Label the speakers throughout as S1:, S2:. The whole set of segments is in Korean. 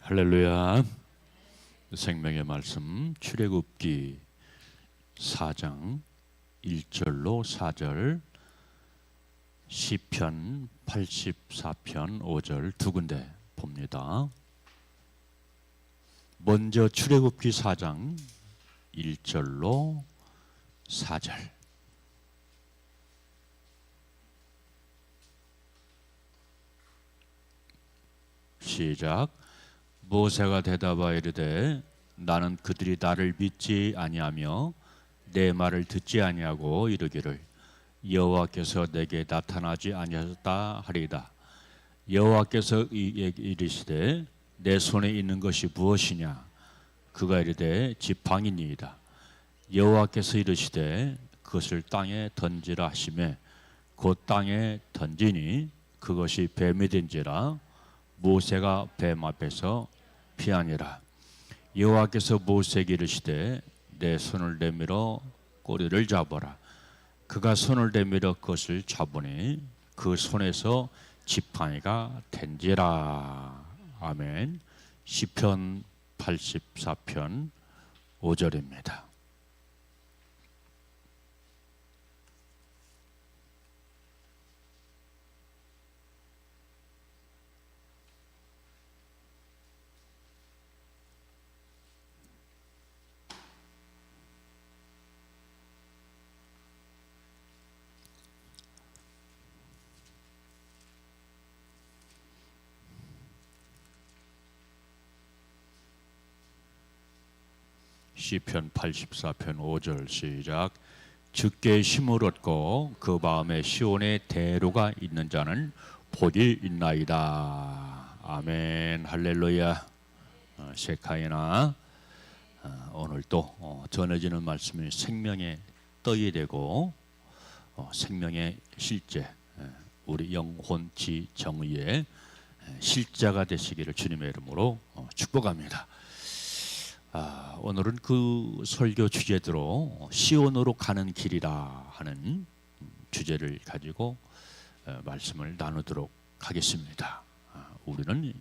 S1: 할렐루야. 생명의 말씀 출애굽기 4장 1절로 4절, 시편 84편 5절 두 군데 봅니다. 먼저 출애굽기 4장 1절로 4절. 시작. 모세가 대답하여 이르되 나는 그들이 나를 믿지 아니하며 내 말을 듣지 아니하고 이르기를 여호와께서 내게 나타나지 아니하셨다 하리이다. 여호와께서 이르시되 내 손에 있는 것이 무엇이냐? 그가 이르되 지팡이니이다. 여호와께서 이르시되 그것을 땅에 던지라 하시매 곧 땅에 던지니 그것이 뱀이 된지라. 모세가 뱀 앞에서 피하니라. 여호와께서 모세에게 이르시되 내 손을 내밀어 꼬리를 잡아라. 그가 손을 내밀어 그것을 잡으니 그 손에서 지팡이가 된지라. 아멘. 시편 84편 5절입니다. 시편 84편 5절 시작. 주께 힘을 얻고 그 마음에 시온의 대로가 있는 자는 복이 있나이다. 아멘. 할렐루야. 세카이나. 오늘 또 전해지는 말씀이 생명의 떡이 되고 생명의 실제, 우리 영혼 지 정의의 실자가 되시기를 주님의 이름으로 축복합니다. 오늘은 그 설교 주제대로 시온으로 가는 길이라 하는 주제를 가지고 말씀을 나누도록 하겠습니다. 우리는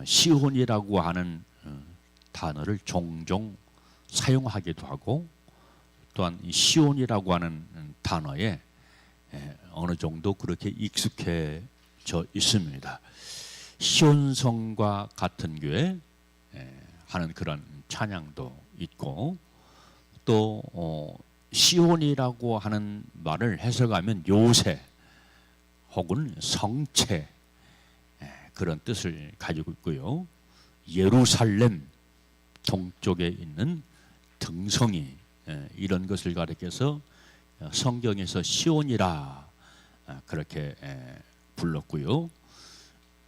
S1: 시온이라고 하는 단어를 종종 사용하기도 하고 또한 시온이라고 하는 단어에 어느 정도 그렇게 익숙해져 있습니다. 시온성과 같은 교회 하는 그런 찬양도 있고 또 시온이라고 하는 말을 해석하면 요새 혹은 성체 그런 뜻을 가지고 있고요. 예루살렘 동쪽에 있는 등성이 이런 것을 가리켜서 성경에서 시온이라 그렇게 불렀고요.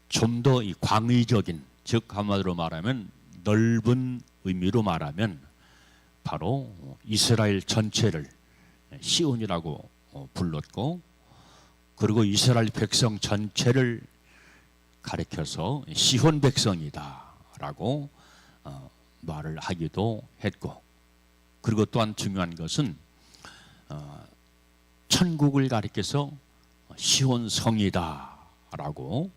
S1: 좀 더 이 광의적인, 즉 한마디로 말하면 넓은 의미로 말하면 바로 이스라엘 전체를 시온이라고 불렀고, 그리고 이스라엘 백성 전체를 가리켜서 시온 백성이다라고 말을 하기도 했고, 그리고 또한 중요한 것은 천국을 가리켜서 시온 성이다라고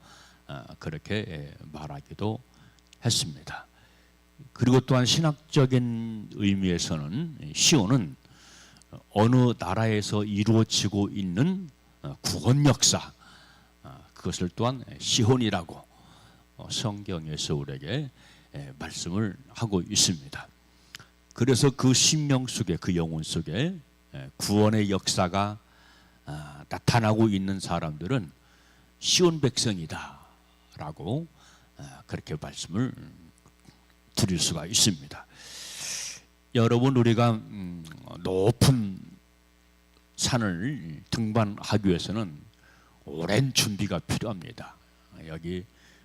S1: 그렇게 말하기도 했습니다. 그리고 또한 신학적인 의미에서는 시온은 어느 나라에서 이루어지고 있는 구원 역사, 그것을 또한 시온이라고 성경에서 우리에게 말씀을 하고 있습니다. 그래서 그 심령 속에, 그 영혼 속에 구원의 역사가 나타나고 있는 사람들은 시온 백성이다 라고 그렇게 말씀을 드릴 수가 있습니다. 여러분, 우리가 높은 산을 등반하기 위해서는 오랜 준비가 필요합니다. 여기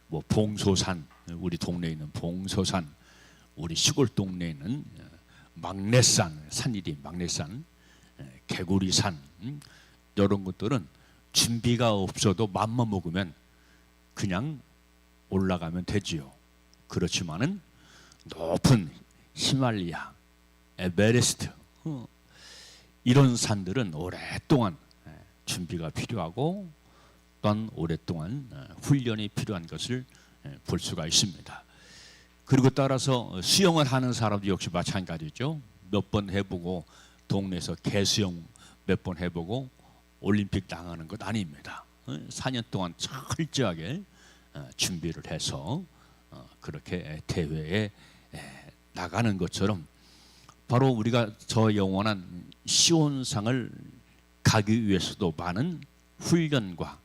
S1: 뭐 봉소산, 우리 동네에 있는 봉소산, 우리 시골 동네에 있는 막내산, 산이리 막내산, 개구리산, 이런 것들은 준비가 없어도 맘만 먹으면 그냥 올라가면 되지요. 그렇지만은 높은 히말리아, 에베레스트 이런 산들은 오랫동안 준비가 필요하고 또한 오랫동안 훈련이 필요한 것을 볼 수가 있습니다. 그리고 따라서 수영을 하는 사람도 역시 마찬가지죠. 몇 번 해보고 동네에서 개수영 몇 번 해보고 올림픽 나가는 것 아닙니다. 4년 동안 철저하게 준비를 해서 그렇게 대회에 나가는 것처럼 바로 우리가 저 영원한 시온상을 가기 위해서도 많은 훈련과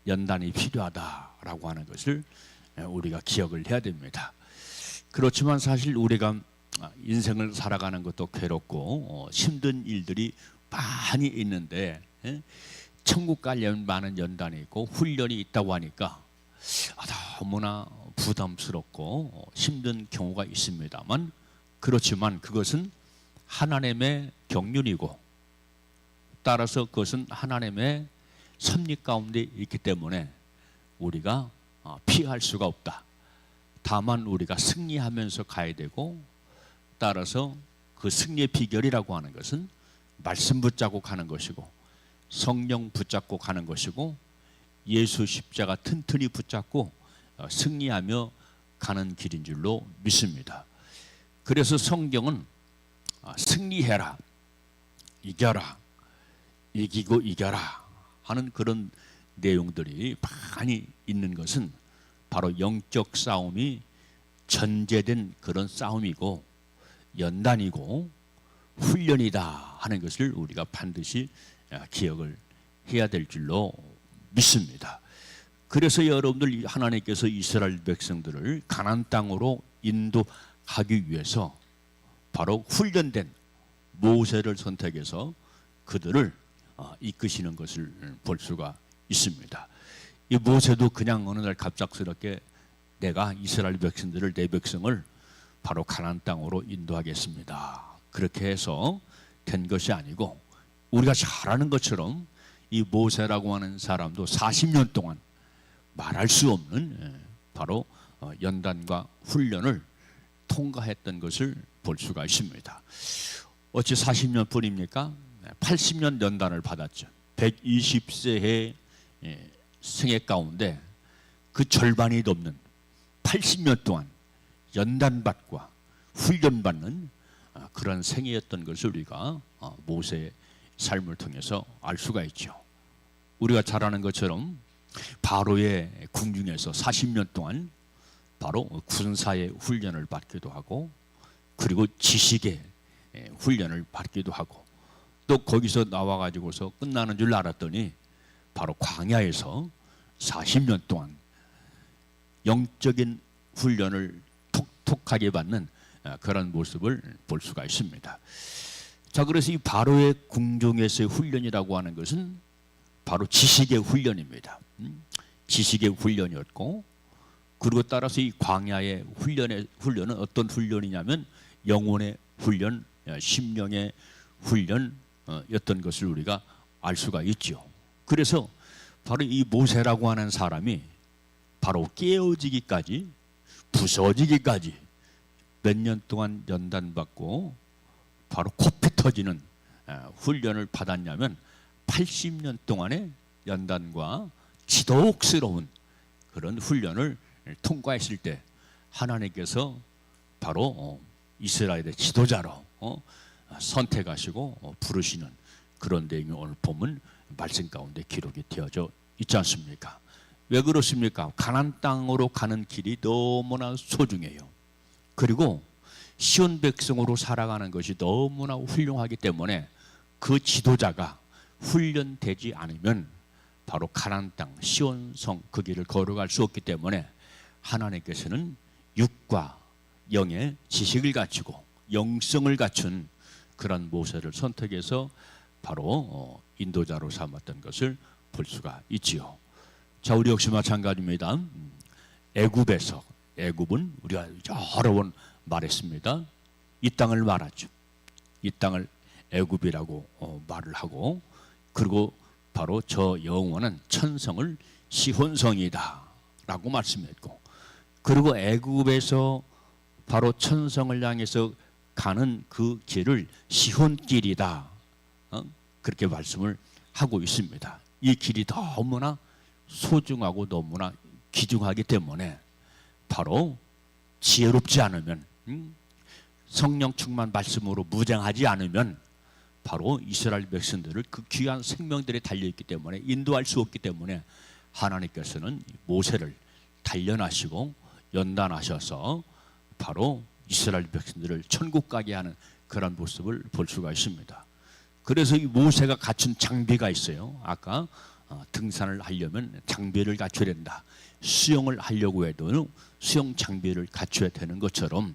S1: 연단이 필요하다라고 하는 것을 우리가 기억을 해야 됩니다. 그렇지만 사실 우리가 인생을 살아가는 것도 괴롭고 힘든 일들이 많이 있는데 천국 가려면 많은 연단이 있고 훈련이 있다고 하니까 너무나 부담스럽고 힘든 경우가 있습니다만, 그렇지만 그것은 하나님의 경륜이고 따라서 그것은 하나님의 섭리 가운데 있기 때문에 우리가 피할 수가 없다. 다만 우리가 승리하면서 가야 되고, 따라서 그 승리의 비결이라고 하는 것은 말씀 붙잡고 가는 것이고 성령 붙잡고 가는 것이고 예수 십자가 튼튼히 붙잡고 승리하며 가는 길인 줄로 믿습니다. 그래서 성경은 승리해라, 이겨라, 이기고 이겨라 하는 그런 내용들이 많이 있는 것은 바로 영적 싸움이 전제된 그런 싸움이고 연단이고 훈련이다 하는 것을 우리가 반드시 기억을 해야 될 줄로 믿습니다. 그래서 여러분들, 하나님께서 이스라엘 백성들을 가나안 땅으로 인도하기 위해서 바로 훈련된 모세를 선택해서 그들을 이끄시는 것을 볼 수가 있습니다. 이 모세도 그냥 어느 날 갑작스럽게 내가 이스라엘 백성들을, 내 백성을 바로 가나안 땅으로 인도하겠습니다, 그렇게 해서 된 것이 아니고, 우리가 잘 아는 것처럼 이 모세라고 하는 사람도 40년 동안 말할 수 없는 바로 연단과 훈련을 통과했던 것을 볼 수가 있습니다. 어찌 40년 뿐입니까? 80년 연단을 받았죠. 120세의 생애 가운데 그 절반이 넘는 80년 동안 연단받과 훈련받는 그런 생애였던 것을 우리가 모세의 삶을 통해서 알 수가 있죠. 우리가 잘 아는 것처럼 바로의 궁중에서 40년 동안 바로 군사의 훈련을 받기도 하고, 그리고 지식의 훈련을 받기도 하고, 또 거기서 나와가지고서 끝나는 줄 알았더니 바로 광야에서 40년 동안 영적인 훈련을 톡톡하게 받는 그런 모습을 볼 수가 있습니다. 자, 그래서 이 바로의 궁중에서의 훈련이라고 하는 것은 바로 지식의 훈련입니다. 지식의 훈련이었고, 그리고 따라서 이 광야의 훈련은 어떤 훈련이냐면 영혼의 훈련, 심령의 훈련이었던 것을 우리가 알 수가 있죠. 그래서 바로 이 모세라고 하는 사람이 바로 깨어지기까지, 부서지기까지 몇 년 동안 연단받고 바로 코피 터지는 훈련을 받았냐면 80년 동안의 연단과 지독스러운 그런 훈련을 통과했을 때 하나님께서 바로 이스라엘의 지도자로 선택하시고 부르시는 그런 내용이 오늘 보면 말씀 가운데 기록이 되어져 있지 않습니까? 왜 그렇습니까? 가나안 땅으로 가는 길이 너무나 소중해요. 그리고 시온 백성으로 살아가는 것이 너무나 훌륭하기 때문에 그 지도자가 훈련되지 않으면 바로 가나안 땅 시온성 그 길을 걸어갈 수 없기 때문에 하나님께서는 육과 영의 지식을 갖추고 영성을 갖춘 그런 모세를 선택해서 바로 인도자로 삼았던 것을 볼 수가 있지요. 자, 우리 역시 마찬가지입니다. 애굽은 우리가 여러 번 말했습니다. 이 땅을 말하죠. 이 땅을 애굽이라고 말을 하고, 그리고 바로 저 영원한 천성을 시온성이다 라고 말씀했고, 그리고 애굽에서 바로 천성을 향해서 가는 그 길을 시온길이다, 그렇게 말씀을 하고 있습니다. 이 길이 너무나 소중하고 너무나 귀중하기 때문에 바로 지혜롭지 않으면, 성령 충만 말씀으로 무장하지 않으면 바로 이스라엘 백성들을 그 귀한 생명들에 달려있기 때문에 인도할 수 없기 때문에 하나님께서는 모세를 단련하시고 연단하셔서 바로 이스라엘 백성들을 천국 가게 하는 그런 모습을 볼 수가 있습니다. 그래서 이 모세가 갖춘 장비가 있어요. 아까 등산을 하려면 장비를 갖춰야 된다. 수영을 하려고 해도 수영 장비를 갖춰야 되는 것처럼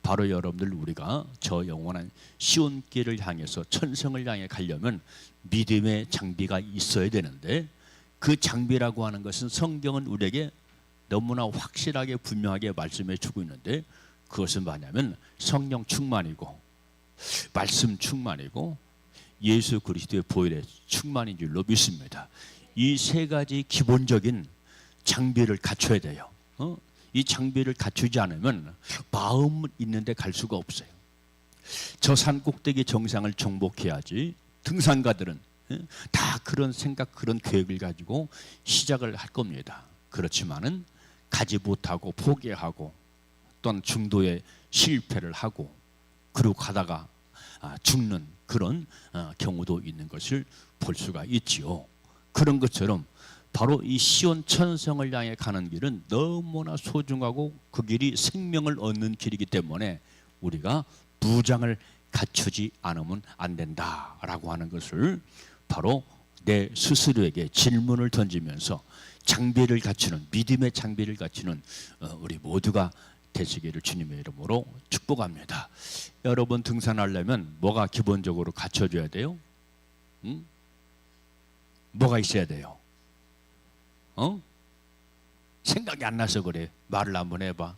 S1: 바로 여러분들 우리가 저 영원한 시온길을 향해서 천성을 향해 가려면 믿음의 장비가 있어야 되는데 그 장비라고 하는 것은 성경은 우리에게 너무나 확실하게 분명하게 말씀해 주고 있는데 그것은 뭐냐면 성령 충만이고 말씀 충만이고 예수 그리스도의 보혈의 충만인 줄로 믿습니다. 이 세 가지 기본적인 장비를 갖춰야 돼요. 이 장비를 갖추지 않으면 마음은 있는데 갈 수가 없어요. 저 산 꼭대기 정상을 정복해야지. 등산가들은 다 그런 생각, 그런 계획을 가지고 시작을 할 겁니다. 그렇지만은 가지 못하고 포기하고 또는 중도에 실패를 하고 그리고 가다가 죽는 그런 경우도 있는 것을 볼 수가 있지요. 그런 것처럼 바로 이 시온 천성을 향해 가는 길은 너무나 소중하고 그 길이 생명을 얻는 길이기 때문에 우리가 무장을 갖추지 않으면 안 된다라고 하는 것을 바로 내 스스로에게 질문을 던지면서 장비를 갖추는 믿음의 장비를 갖추는 우리 모두가 되시기를 주님의 이름으로 축복합니다. 여러분 등산하려면 뭐가 기본적으로 갖춰져야 돼요? 뭐가 있어야 돼요? 생각이 안 나서 그래. 말을 한번 해봐.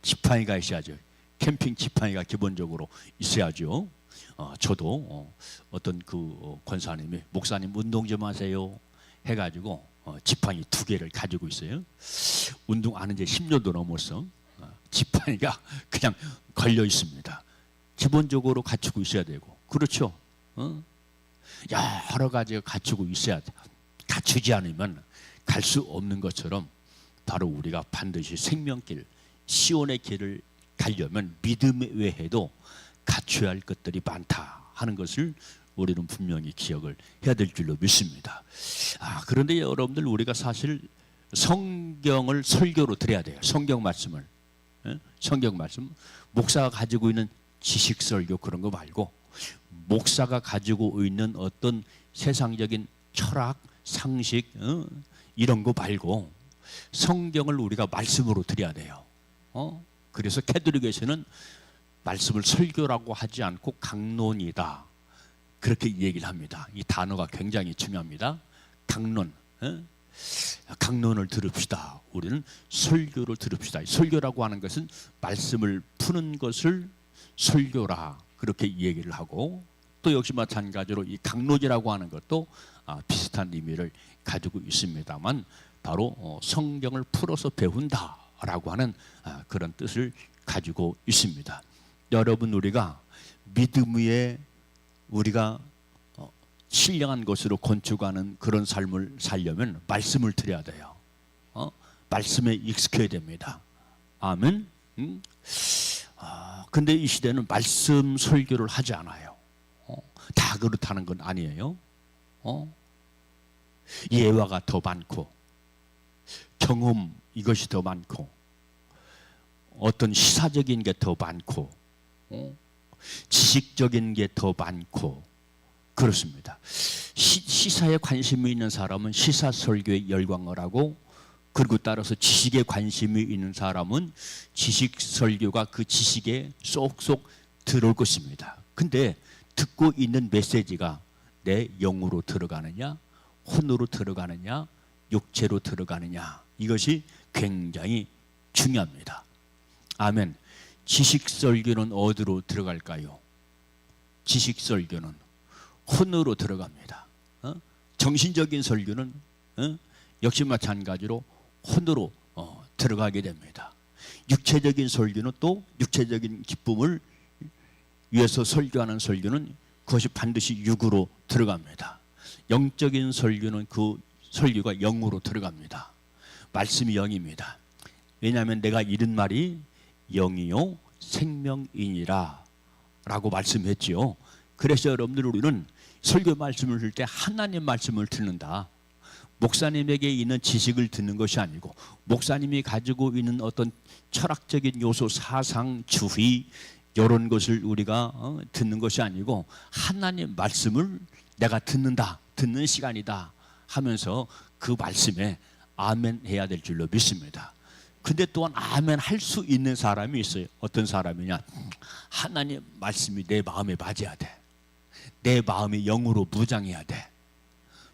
S1: 지팡이가 있어야죠. 캠핑 지팡이가 기본적으로 있어야죠. 저도 어떤 그 권사님이 목사님 운동 좀 하세요 해가지고 지팡이 2개를 가지고 있어요. 운동 안 한 지 10년도 넘었어. 지팡이가 그냥 걸려 있습니다. 기본적으로 갖추고 있어야 되고 그렇죠. 여러 가지가 갖추고 있어야 돼. 갖추지 않으면 갈 수 없는 것처럼 바로 우리가 반드시 생명길 시온의 길을 가려면 믿음 외에도 갖춰야 할 것들이 많다 하는 것을 우리는 분명히 기억을 해야 될 줄로 믿습니다. 그런데 여러분들 우리가 사실 성경을 설교로 드려야 돼요. 성경 말씀을. 성경 말씀. 목사가 가지고 있는 지식 설교 그런 거 말고 목사가 가지고 있는 어떤 세상적인 철학, 상식 이런 거 말고 성경을 우리가 말씀으로 드려야 돼요. 그래서 캐톨릭에서는 말씀을 설교라고 하지 않고 강론이다 그렇게 얘기를 합니다. 이 단어가 굉장히 중요합니다. 강론. 강론을 들읍시다. 우리는 설교를 들읍시다. 설교라고 하는 것은 말씀을 푸는 것을 설교라 그렇게 얘기를 하고 또 역시 마찬가지로 이 강론이라고 하는 것도 비슷한 의미를 가지고 있습니다만 바로 성경을 풀어서 배운다라고 하는 그런 뜻을 가지고 있습니다. 여러분 우리가 믿음 위에 우리가 신령한 것으로 건축하는 그런 삶을 살려면 말씀을 드려야 돼요. 말씀에 익숙해야 됩니다. 아멘. 근데 이 시대는 말씀 설교를 하지 않아요. 다 그렇다는 건 아니에요. 예화가 더 많고 경험 이것이 더 많고 어떤 시사적인 게 더 많고 지식적인 게 더 많고 그렇습니다. 시사에 관심이 있는 사람은 시사 설교에 열광을 하고 그리고 따라서 지식에 관심이 있는 사람은 지식 설교가 그 지식에 쏙쏙 들어올 것입니다. 근데 듣고 있는 메시지가 내 영으로 들어가느냐 혼으로 들어가느냐 육체로 들어가느냐 이것이 굉장히 중요합니다. 아멘. 지식 설교는 어디로 들어갈까요? 지식 설교는 혼으로 들어갑니다. 정신적인 설교는 역시 마찬가지로 혼으로 들어가게 됩니다. 육체적인 설교는 또 육체적인 기쁨을 위해서 설교하는 설교는 그것이 반드시 육으로 들어갑니다. 영적인 설교는 그 설교가 영으로 들어갑니다. 말씀이 영입니다. 왜냐하면 내가 잃은 말이 영이요 생명이니라 라고 말씀했지요. 그래서 여러분들 우리는 설교 말씀을 들 때 하나님 말씀을 듣는다. 목사님에게 있는 지식을 듣는 것이 아니고 목사님이 가지고 있는 어떤 철학적인 요소, 사상, 주의 이런 것을 우리가 듣는 것이 아니고 하나님 말씀을 내가 듣는다, 듣는 시간이다 하면서 그 말씀에 아멘 해야 될 줄로 믿습니다. 근데 또한 아멘 할 수 있는 사람이 있어요. 어떤 사람이냐? 하나님 말씀이 내 마음에 맞아야 돼. 내 마음이 영으로 무장해야 돼.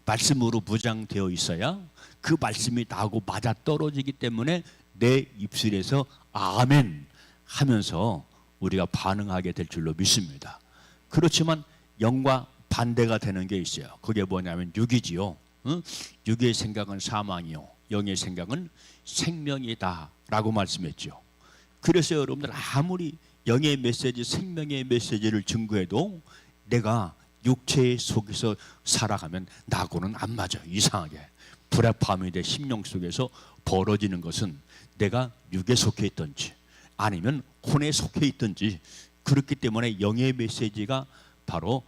S1: 말씀으로 무장되어 있어야 그 말씀이 나하고 맞아 떨어지기 때문에 내 입술에서 아멘 하면서 우리가 반응하게 될 줄로 믿습니다. 그렇지만 영과 반대가 되는 게 있어요. 그게 뭐냐면 육이지요. 육의 생각은 사망이요 영의 생각은 생명이다 라고 말씀했죠. 그래서 여러분들 아무리 영의 메시지, 생명의 메시지를 증거해도 내가 육체 속에서 살아가면 나하고는 안 맞아요. 이상하게 불합함이 돼 심령 속에서 벌어지는 것은 내가 육에 속해 있든지 아니면 혼에 속해 있든지 그렇기 때문에 영의 메시지가 바로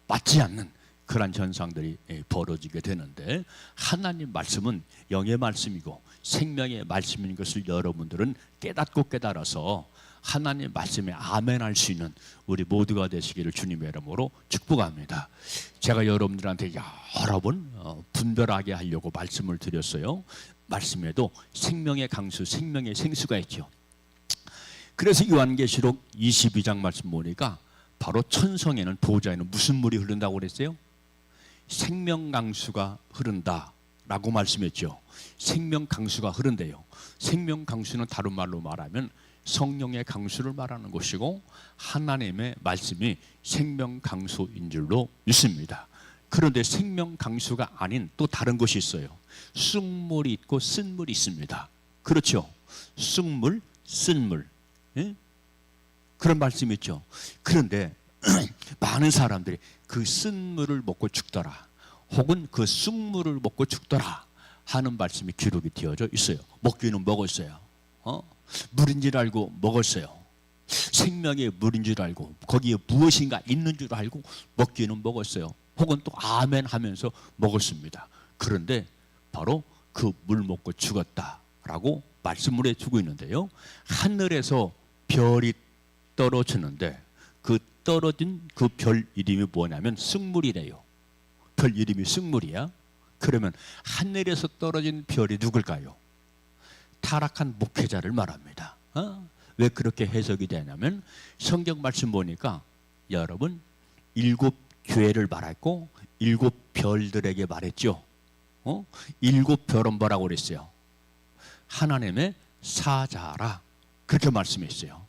S1: 맞지 않는 그런 현상들이 벌어지게 되는데 하나님 말씀은 영의 말씀이고 생명의 말씀인 것을 여러분들은 깨닫고 깨달아서 하나님 말씀에 아멘할 수 있는 우리 모두가 되시기를 주님의 이름으로 축복합니다. 제가 여러분들한테 여러 번 분별하게 하려고 말씀을 드렸어요. 말씀에도 생명의 강수, 생명의 생수가 있죠. 그래서 요한계시록 22장 말씀 보니까 바로 천성에는 보좌에는 무슨 물이 흐른다고 그랬어요? 생명 강수가 흐른다라고 말씀했죠. 생명 강수가 흐른대요. 생명 강수는 다른 말로 말하면 성령의 강수를 말하는 것이고 하나님의 말씀이 생명 강수인 줄로 믿습니다. 그런데 생명 강수가 아닌 또 다른 것이 있어요. 쑥물이 있고 쓴물이 있습니다. 그렇죠? 쑥물, 쓴물. 예? 그런 말씀이 있죠. 그런데 많은 사람들이 그 쓴물을 먹고 죽더라 혹은 그 쑥물을 먹고 죽더라 하는 말씀이 기록이 되어져 있어요. 먹기는 먹었어요. 물인 줄 알고 먹었어요. 생명의 물인 줄 알고 거기에 무엇인가 있는 줄 알고 먹기는 먹었어요. 혹은 또 아멘 하면서 먹었습니다. 그런데 바로 그 물 먹고 죽었다라고 말씀을 해주고 있는데요. 하늘에서 별이 떨어지는데 그 떨어진 그 별 이름이 뭐냐면 쑥물이래요. 별 이름이 쑥물이야. 그러면 하늘에서 떨어진 별이 누굴까요? 타락한 목회자를 말합니다. 왜 그렇게 해석이 되냐면 성경 말씀 보니까 여러분 7 교회를 말했고 7 별들에게 말했죠. 7 별은 뭐라고 그랬어요? 하나님의 사자라 그렇게 말씀했어요.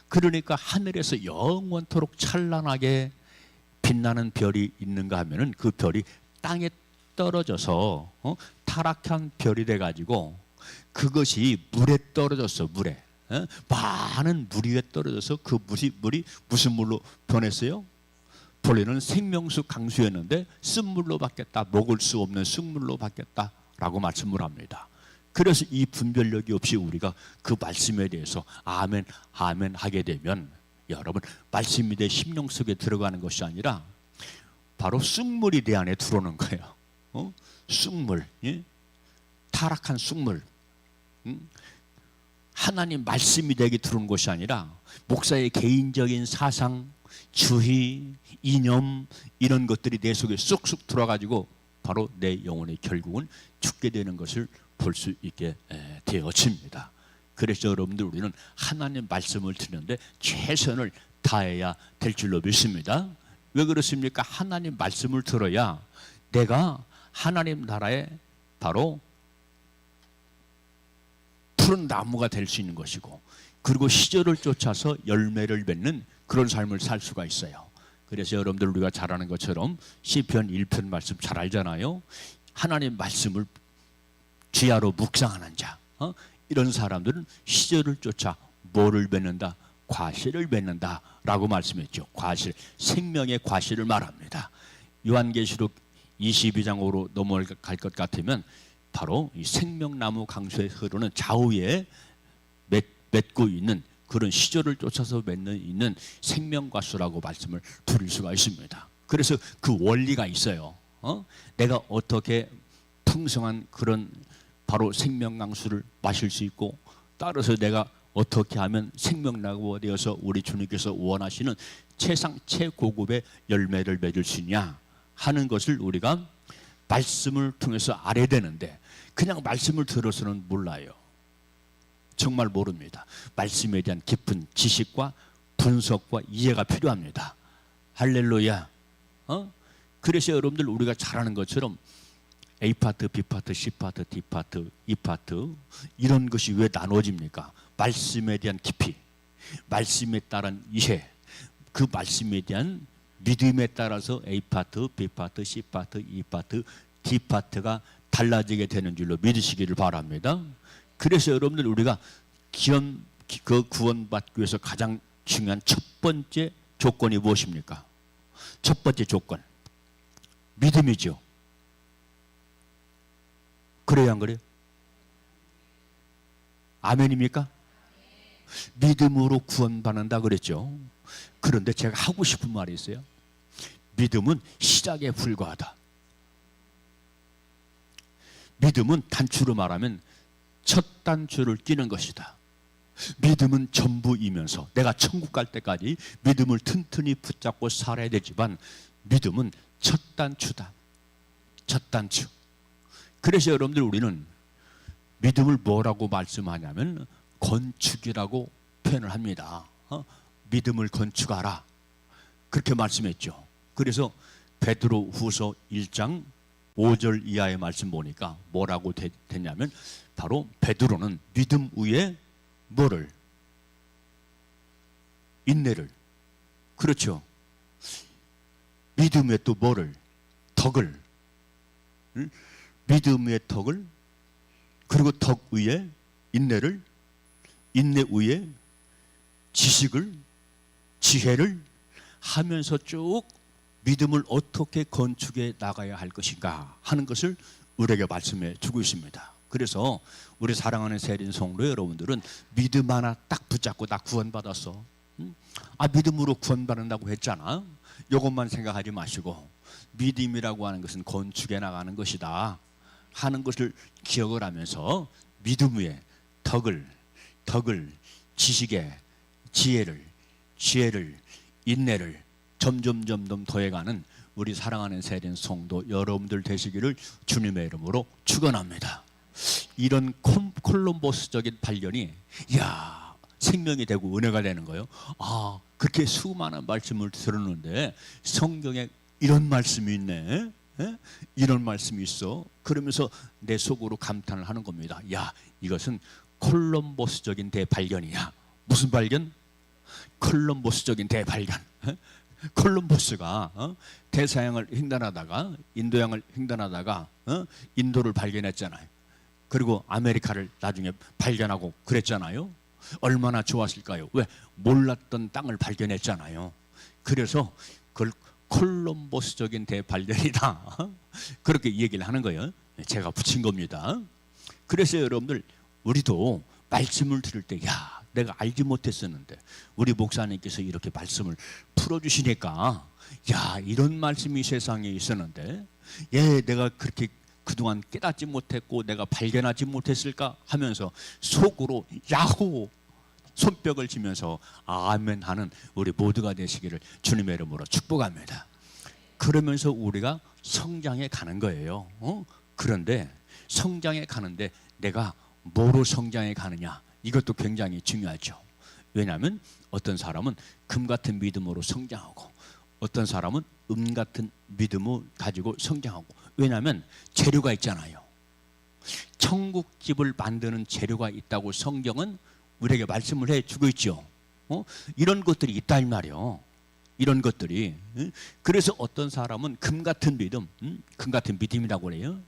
S1: 그러니까 하늘에서 영원토록 찬란하게 빛나는 별이 있는가 하면은 그 별이 땅에 떨어져서 타락한 별이 돼가지고 그것이 물에 떨어졌어. 물에 많은 물 위에 떨어져서 그 물이 무슨 물로 변했어요? 본래는 생명수 강수였는데 쓴물로 바뀌었다. 먹을 수 없는 쑥물로 바뀌었다라고 말씀을 합니다. 그래서 이 분별력이 없이 우리가 그 말씀에 대해서 아멘 아멘 하게 되면 여러분 말씀이 내 심령 속에 들어가는 것이 아니라 바로 쑥물이 내 안에 들어오는 거예요. 쑥물, 예? 타락한 쑥물. 하나님 말씀이 내게 들어오는 것이 아니라 목사의 개인적인 사상, 주의, 이념 이런 것들이 내 속에 쑥쑥 들어가지고 바로 내 영혼의 결국은 죽게 되는 것을 볼 수 있게 되어집니다. 그래서 여러분들 우리는 하나님 말씀을 듣는데 최선을 다해야 될 줄로 믿습니다. 왜 그렇습니까? 하나님 말씀을 들어야 내가 하나님 나라에 바로 푸른 나무가 될 수 있는 것이고 그리고 시절을 쫓아서 열매를 맺는 그런 삶을 살 수가 있어요. 그래서 여러분들 우리가 잘 아는 것처럼 시편 1편 말씀 잘 알잖아요. 하나님 말씀을 지하로 묵상하는 자 이런 사람들은 시절을 쫓아 뭐를 맺는다? 과실을 맺는다 라고 말씀했죠. 과실, 생명의 과실을 말합니다. 요한계시록 22장으로 넘어갈 것 같으면 바로 이 생명나무 강수에 흐르는 좌우에 몇 맺고 있는 그런 시절을 쫓아서 맺는 있는 생명과수라고 말씀을 드릴 수가 있습니다. 그래서 그 원리가 있어요. 내가 어떻게 풍성한 그런 바로 생명강수를 마실 수 있고, 따라서 내가 어떻게 하면 생명나무가 되어서 우리 주님께서 원하시는 세상 최고급의 열매를 맺을 수 있냐 하는 것을 우리가 말씀을 통해서 알아야 되는데, 그냥 말씀을 들어서는 몰라요. 정말 모릅니다. 말씀에 대한 깊은 지식과 분석과 이해가 필요합니다. 할렐루야. 그래서 여러분들 우리가 잘 아는 것처럼 A파트, B파트, C파트, D파트, E파트 이런 것이 왜 나눠집니까? 말씀에 대한 깊이, 말씀에 따른 이해, 그 말씀에 대한 믿음에 따라서 A파트, B파트, C파트, E파트, D파트가 달라지게 되는 줄로 믿으시기를 바랍니다. 그래서 여러분들 우리가 구원받기 위해서 가장 중요한 첫 번째 조건이 무엇입니까? 첫 번째 조건, 믿음이죠. 그래요, 안 그래요? 아멘입니까? 믿음으로 구원받는다 그랬죠. 그런데 제가 하고 싶은 말이 있어요. 믿음은 시작에 불과하다. 믿음은 단추로 말하면 첫 단추를 끼는 것이다. 믿음은 전부이면서 내가 천국 갈 때까지 믿음을 튼튼히 붙잡고 살아야 되지만, 믿음은 첫 단추다. 첫 단추. 그래서 여러분들 우리는 믿음을 뭐라고 말씀하냐면 건축이라고 표현을 합니다. 믿음을 건축하라, 그렇게 말씀했죠. 그래서 베드로 후서 1장 5절 이하의 말씀 보니까 뭐라고 됐냐면, 바로 베드로는 믿음 위에 뭐를? 인내를. 그렇죠. 믿음 위에 또 뭐를? 덕을. 믿음 위에 덕을, 그리고 덕 위에 인내를, 인내 위에 지식을, 지혜를 하면서 쭉 믿음을 어떻게 건축해 나가야 할 것인가 하는 것을 우리에게 말씀해 주고 있습니다. 그래서 우리 사랑하는 세린 성도 여러분들은 믿음 하나 딱 붙잡고 나 구원받았어. 믿음으로 구원받는다고 했잖아. 이것만 생각하지 마시고 믿음이라고 하는 것은 건축해 나가는 것이다 하는 것을 기억을 하면서 믿음 위에 덕을, 지식에 지혜를, 인내를 점점 더해가는 우리 사랑하는 세린 성도 여러분들 되시기를 주님의 이름으로 축원합니다. 이런 콜럼버스적인 발견이 생명이 되고 은혜가 되는 거예요. 그렇게 수많은 말씀을 들었는데 성경에 이런 말씀이 있네, 이런 말씀이 있어. 그러면서 내 속으로 감탄을 하는 겁니다. 이것은 콜럼버스적인 대발견이야. 무슨 발견? 콜럼버스적인 대발견. 콜럼버스가 대서양을 횡단하다가 인도양을 횡단하다가 인도를 발견했잖아요. 그리고 아메리카를 나중에 발견하고 그랬잖아요. 얼마나 좋았을까요? 왜? 몰랐던 땅을 발견했잖아요. 그래서 그걸 콜럼버스적인 대발견이다, 그렇게 얘기를 하는 거예요. 제가 붙인 겁니다. 그래서 여러분들 우리도 말씀을 들을 때 내가 알지 못했었는데 우리 목사님께서 이렇게 말씀을 풀어주시니까 이런 말씀이 세상에 있었는데 내가 그렇게 그동안 깨닫지 못했고 내가 발견하지 못했을까 하면서 속으로 야호 손뼉을 치면서 아멘 하는 우리 모두가 되시기를 주님의 이름으로 축복합니다. 그러면서 우리가 성장해 가는 거예요. 그런데 성장해 가는데 내가 뭐로 성장해 가느냐, 이것도 굉장히 중요하죠. 왜냐하면 어떤 사람은 금 같은 믿음으로 성장하고 어떤 사람은 은 같은 믿음을 가지고 성장하고, 왜냐하면 재료가 있잖아요. 천국집을 만드는 재료가 있다고 성경은 우리에게 말씀을 해주고 있죠. 이런 것들이 있다 이 말이요. 이런 것들이. 그래서 어떤 사람은 금 같은 믿음, 금 같은 믿음이라고 그래요.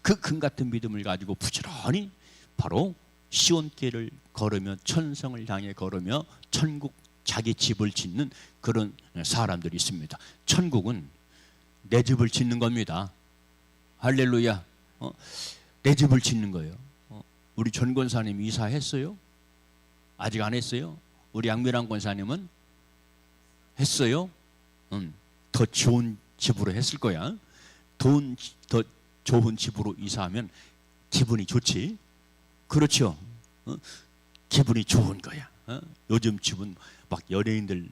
S1: 그 금 같은 믿음을 가지고 부지런히 바로 시온길을 걸으며 천성을 향해 걸으며 천국 자기 집을 짓는 그런 사람들이 있습니다. 천국은 내 집을 짓는 겁니다. 할렐루야. 내 집을 짓는 거예요. 우리 전 권사님 이사했어요? 아직 안 했어요? 우리 양미란 권사님은 했어요? 더 좋은 집으로 했을 거야. 더 좋은 집으로 이사하면 기분이 좋지. 그렇죠? 기분이 좋은 거야. 요즘 집은 막 연예인들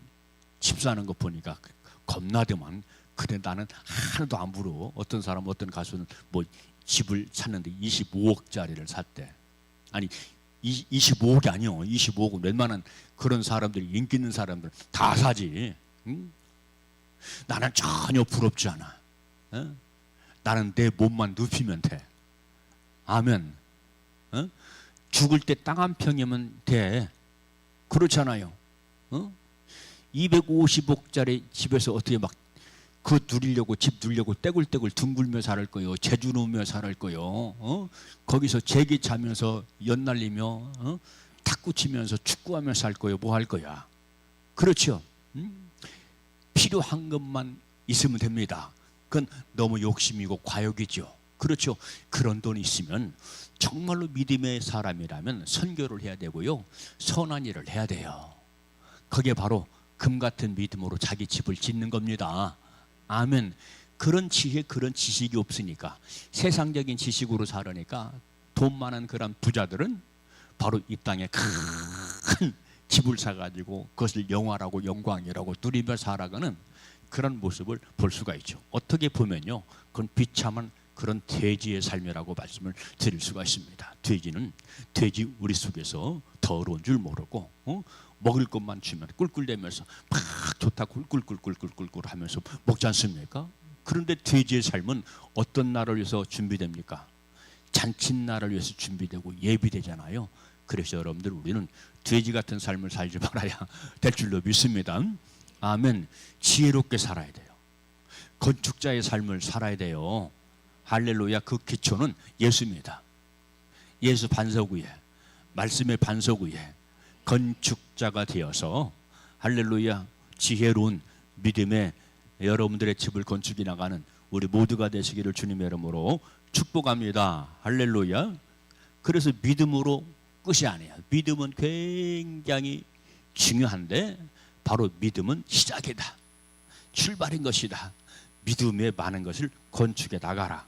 S1: 집 사는 거 보니까 겁나더만. 그래 나는 하나도 안 부러워. 어떤 사람 어떤 가수는 뭐 집을 샀는데 25억짜리를 샀대. 아니 25억이 아니요. 25억은 웬만한 그런 사람들이 인기 있는 사람들 다 사지. 응? 나는 전혀 부럽지 않아. 나는 내 몸만 눕히면 돼. 아멘. 죽을 때 땅 한 평이면 돼. 그렇잖아요. 250억짜리 집에서 어떻게 막 그 누리려고 집 누리려고 떼굴떼굴 둥글며 살을 거요. 제주 누우며 살을 거요. 거기서 제기 자면서 연날리며 탁구 치면서 축구하며 살 거요. 뭐 할 거야. 그렇죠. 필요한 것만 있으면 됩니다. 그건 너무 욕심이고 과욕이죠. 그렇죠. 그런 돈이 있으면 정말로 믿음의 사람이라면 선교를 해야 되고요. 선한 일을 해야 돼요. 그게 바로 금 같은 믿음으로 자기 집을 짓는 겁니다. 아멘. 그런 지혜, 그런 지식이 없으니까 세상적인 지식으로 살으니까 돈 많은 그런 부자들은 바로 이 땅에 큰 집을 사가지고 그것을 영화라고 영광이라고 누리며 살아가는 그런 모습을 볼 수가 있죠. 어떻게 보면요, 그건 비참한 그런 돼지의 삶이라고 말씀을 드릴 수가 있습니다. 돼지는 돼지 우리 속에서 더러운 줄 모르고 먹을 것만 주면 꿀꿀대면서 막 좋다 꿀꿀꿀꿀꿀꿀 하면서 먹지 않습니까? 그런데 돼지의 삶은 어떤 날을 위해서 준비됩니까? 잔칫날을 위해서 준비되고 예비되잖아요. 그래서 여러분들 우리는 돼지 같은 삶을 살지 말아야 될 줄로 믿습니다. 아멘. 지혜롭게 살아야 돼요. 건축자의 삶을 살아야 돼요. 할렐루야. 그 기초는 예수입니다. 예수 반석 위에, 말씀의 반석 위에 건축자가 되어서 할렐루야 지혜로운 믿음의 여러분들의 집을 건축해 나가는 우리 모두가 되시기를 주님의 이름으로 축복합니다. 할렐루야. 그래서 믿음으로 끝이 아니에요. 믿음은 굉장히 중요한데 바로 믿음은 시작이다. 출발인 것이다. 믿음에 많은 것을 건축해 나가라.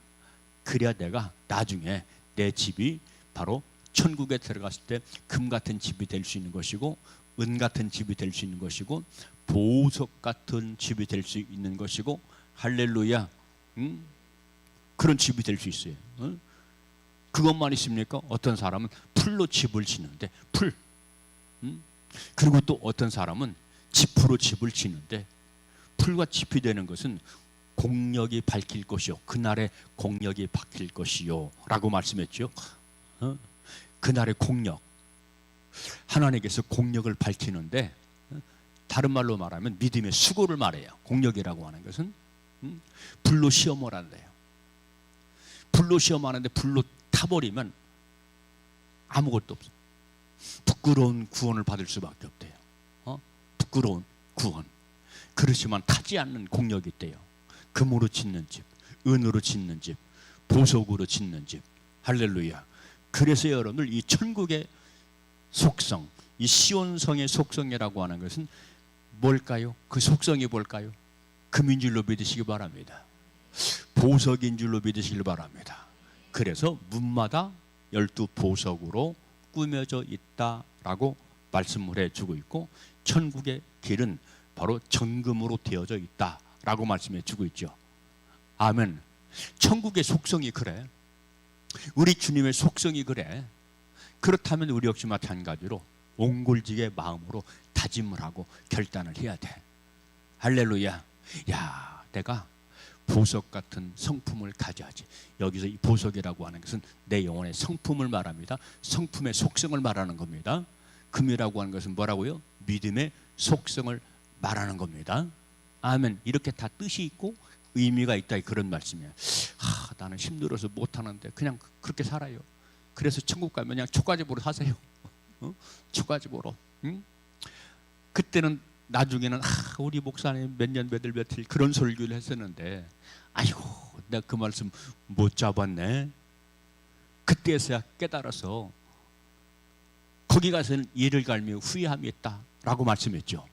S1: 그래야 내가 나중에 내 집이 바로 천국에 들어갔을 때 금 같은 집이 될 수 있는 것이고 은 같은 집이 될 수 있는 것이고 보석 같은 집이 될 수 있는 것이고 할렐루야. 그런 집이 될 수 있어요. 그것만 있습니까? 어떤 사람은 풀로 집을 짓는데 풀. 그리고 또 어떤 사람은 지프로 집을 짓는데 풀과 짚이 되는 것은 공력이 밝힐 것이요. 그날의 공력이 밝힐 것이요. 라고 말씀했죠. 그날의 공력. 하나님께서 공력을 밝히는데 다른 말로 말하면 믿음의 수고를 말해요. 공력이라고 하는 것은 불로 시험을 한대요. 불로 시험하는데 불로 타버리면 아무것도 없어요. 부끄러운 구원을 받을 수밖에 없대요. 부끄러운 구원. 그렇지만 타지 않는 공력이 있대요. 금으로 짓는 집, 은으로 짓는 집, 보석으로 짓는 집. 할렐루야. 그래서 여러분들 이 천국의 속성, 이 시온성의 속성이라고 하는 것은 뭘까요? 그 속성이 뭘까요? 금인 줄로 믿으시기 바랍니다. 보석인 줄로 믿으시기 바랍니다. 그래서 문마다 12보석으로 꾸며져 있다라고 말씀을 해주고 있고 천국의 길은 바로 정금으로 되어져 있다라고 말씀해 주고 있죠. 아멘. 천국의 속성이 그래. 우리 주님의 속성이 그래. 그렇다면 우리 역시 마찬가지로 옹골직의 마음으로 다짐을 하고 결단을 해야 돼. 할렐루야. 야, 내가 보석 같은 성품을 가져야지. 여기서 이 보석이라고 하는 것은 내 영혼의 성품을 말합니다. 성품의 속성을 말하는 겁니다. 금이라고 하는 것은 뭐라고요? 믿음의 속성을 말하는 겁니다. 아멘. 이렇게 다 뜻이 있고 의미가 있다, 그런 말씀이에요. 나는 힘들어서 못하는데 그냥 그렇게 살아요. 그래서 천국 가면 그냥 초가집으로 사세요. 초가집으로. 그때는 나중에는 우리 목사님 몇 년 며칠 그런 설교를 했었는데 아이고 내가 그 말씀 못 잡았네. 그때서야 깨달아서 거기 가서는 이를 갈며 후회함이 있다라고 말씀했죠.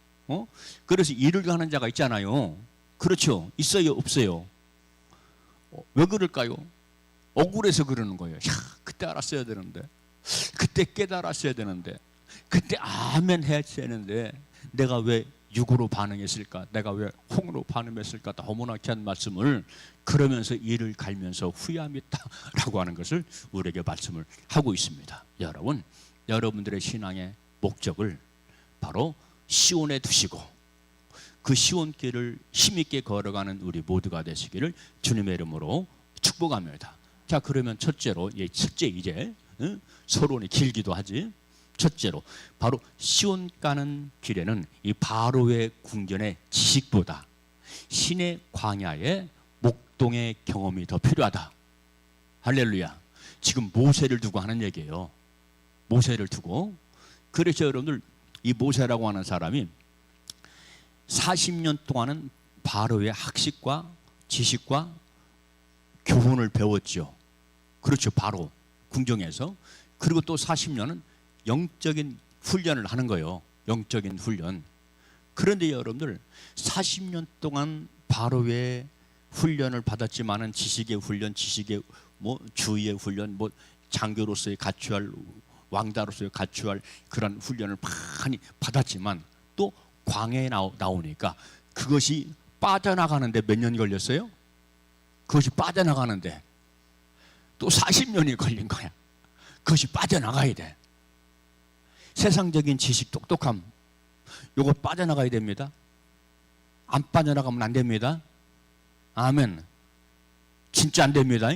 S1: 그래서 이를 가는 자가 있잖아요. 그렇죠? 있어요, 없어요? 왜 그럴까요? 억울해서 그러는 거예요. 야, 그때 알았어야 되는데, 그때 깨달았어야 되는데, 그때 아멘 했어야 되는데, 내가 왜 육으로 반응했을까? 내가 왜 홍으로 반응했을까? 너무나 귀한 말씀을 그러면서 이를 갈면서 후회함이 있다라고 하는 것을 우리에게 말씀을 하고 있습니다. 여러분, 여러분들의 신앙의 목적을 바로 시온에 두시고 그 시온길을 힘있게 걸어가는 우리 모두가 되시기를 주님의 이름으로 축복합니다. 자, 그러면 첫째로, 첫째 이제 서론이 길기도 하지. 첫째로 바로 시온 가는 길에는 이 바로의 궁전의 지식보다 신의 광야의 목동의 경험이 더 필요하다. 할렐루야. 지금 모세를 두고 하는 얘기예요. 모세를 두고. 그래서 여러분들 이 모세라고 하는 사람이 40년 동안은 바로의 학식과 지식과 교훈을 배웠죠. 그렇죠. 바로 궁정에서. 그리고 또 40년은 영적인 훈련을 하는 거예요. 영적인 훈련. 그런데 여러분들 40년 동안 바로의 훈련을 받았지만은 지식의 훈련, 지식의 주의의 훈련, 장교로서의 갖춰야 할, 왕자로서의 갖춰야 할 그런 훈련을 많이 받았지만 또 광야에 나오니까 그것이 빠져나가는데 몇 년이 걸렸어요? 그것이 빠져나가는데 또 40년이 걸린 거야. 그것이 빠져나가야 돼. 세상적인 지식, 똑똑함, 요거 빠져나가야 됩니다. 안 빠져나가면 안 됩니다. 아멘. 진짜 안 됩니다.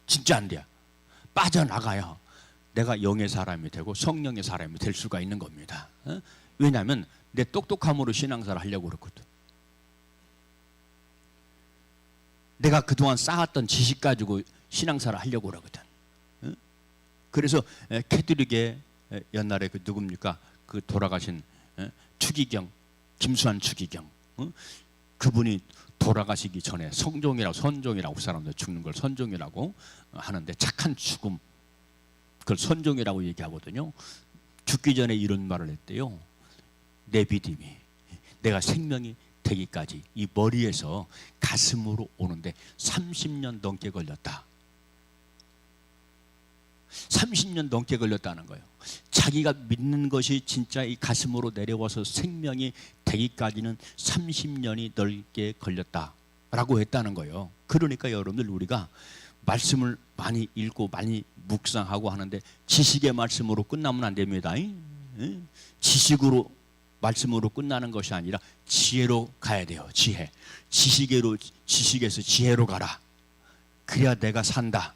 S1: 진짜 안 돼요. 빠져나가야 내가 영의 사람이 되고 성령의 사람이 될 수가 있는 겁니다. 왜냐하면 내 똑똑함으로 신앙생활을 하려고 그렇거든. 내가 그동안 쌓았던 지식 가지고 신앙생활을 하려고 그러거든. 그래서 캐톨릭의 옛날에 그 누굽니까? 그 돌아가신 추기경, 김수환 추기경, 그분이 돌아가시기 전에 선종이라고 그 사람들 죽는 걸 선종이라고 하는데 착한 죽음, 그걸 선종이라고 얘기하거든요. 죽기 전에 이런 말을 했대요. 내 믿음이 내가 생명이 되기까지 이 머리에서 가슴으로 오는데 30년 넘게 걸렸다. 30년 넘게 걸렸다는 거예요. 자기가 믿는 것이 진짜 이 가슴으로 내려와서 생명이 되기까지는 30년이 넘게 걸렸다라고 했다는 거예요. 그러니까 여러분들 우리가 말씀을 많이 읽고 많이 묵상하고 하는데 지식의 말씀으로 끝나면 안 됩니다. 지식으로 말씀으로 끝나는 것이 아니라 지혜로 가야 돼요. 지혜. 지식에서 지혜로 가라. 그래야 내가 산다.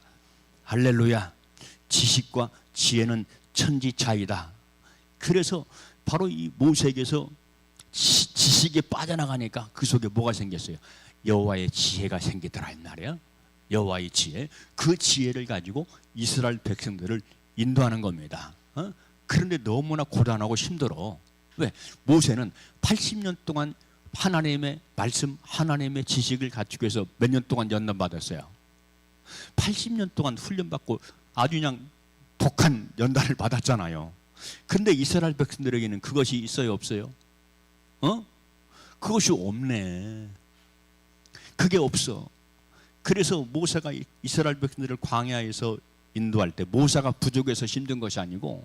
S1: 할렐루야. 지식과 지혜는 천지 차이다. 그래서 바로 이 모세에게서 지식에 빠져나가니까 그 속에 뭐가 생겼어요? 여호와의 지혜가 생기더라 이 말이에요. 여호와의 지혜. 그 지혜를 가지고 이스라엘 백성들을 인도하는 겁니다. 그런데 너무나 고단하고 힘들어. 왜? 모세는 80년 동안 하나님의 말씀, 하나님의 지식을 갖추기 위해서 몇 년 동안 연단받았어요. 80년 동안 훈련받고 아주 그냥 독한 연단을 받았잖아요. 근데 이스라엘 백성들에게는 그것이 있어요, 없어요? 그것이 없네. 그게 없어. 그래서 모세가 이스라엘 백성들을 광야에서 인도할 때 모세가 부족해서 힘든 것이 아니고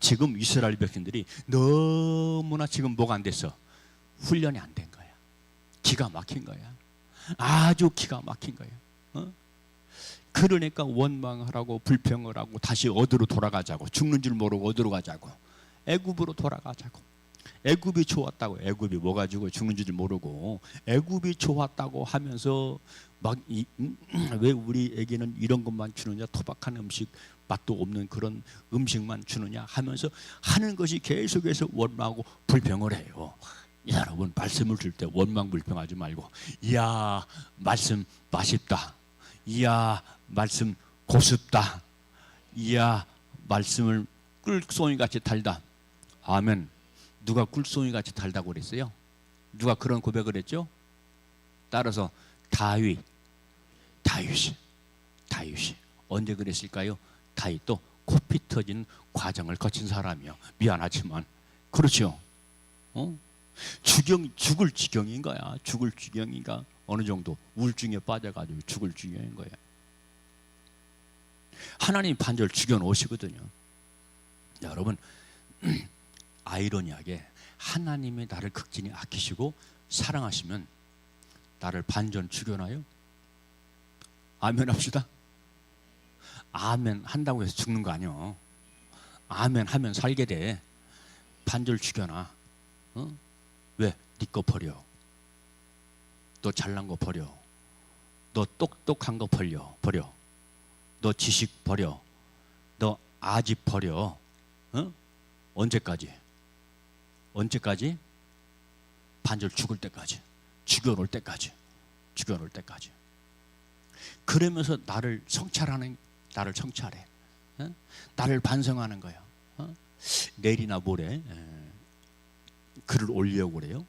S1: 지금 이스라엘 백성들이 너무나 지금 뭐가 안 됐어? 훈련이 안 된 거야. 기가 막힌 거야. 아주 기가 막힌 거야. 그러니까 원망하라고 불평을 하고 다시 어디로 돌아가자고, 죽는 줄 모르고 어디로 가자고, 애굽으로 돌아가자고. 애굽이 좋았다고. 애굽이 뭐 가지고 죽는 줄 모르고 애굽이 좋았다고 하면서 막 왜 우리에게는 이런 것만 주느냐, 토박한 음식, 맛도 없는 그런 음식만 주느냐 하면서 하는 것이 계속해서 원망하고 불평을 해요. 여러분, 말씀을 줄 때 원망 불평하지 말고, 이야 말씀 맛있다, 이야 말씀 고습다, 이야 말씀을 꿀송이같이 달다. 아멘. 누가 꿀송이같이 달다고 그랬어요? 누가 그런 고백을 했죠? 따라서 다윗이 언제 그랬을까요? 다윗도 피 터진 과정을 거친 사람이요. 미안하지만 그렇죠. 죽을 지경인 거야. 죽을 지경인가 어느 정도 우울증에 빠져가지고 죽을 지경인 거야. 하나님 반절 죽여놓으시거든요. 여러분 아이러니하게 하나님이 나를 극진히 아끼시고 사랑하시면 나를 반전 죽여놔요? 아멘 합시다. 아멘 한다고 해서 죽는 거 아니요. 아멘 하면 살게 돼. 반절 죽여놔. 왜? 네 거 버려. 너 잘난 거 버려. 너 똑똑한 거 버려. 너 지식 버려. 너 아집 버려. 언제까지? 반절 죽을 때까지. 죽여놓을 때까지. 그러면서 나를 성찰해. 나를 반성하는 거야. 내일이나 모레 글을 올리려고 그래요.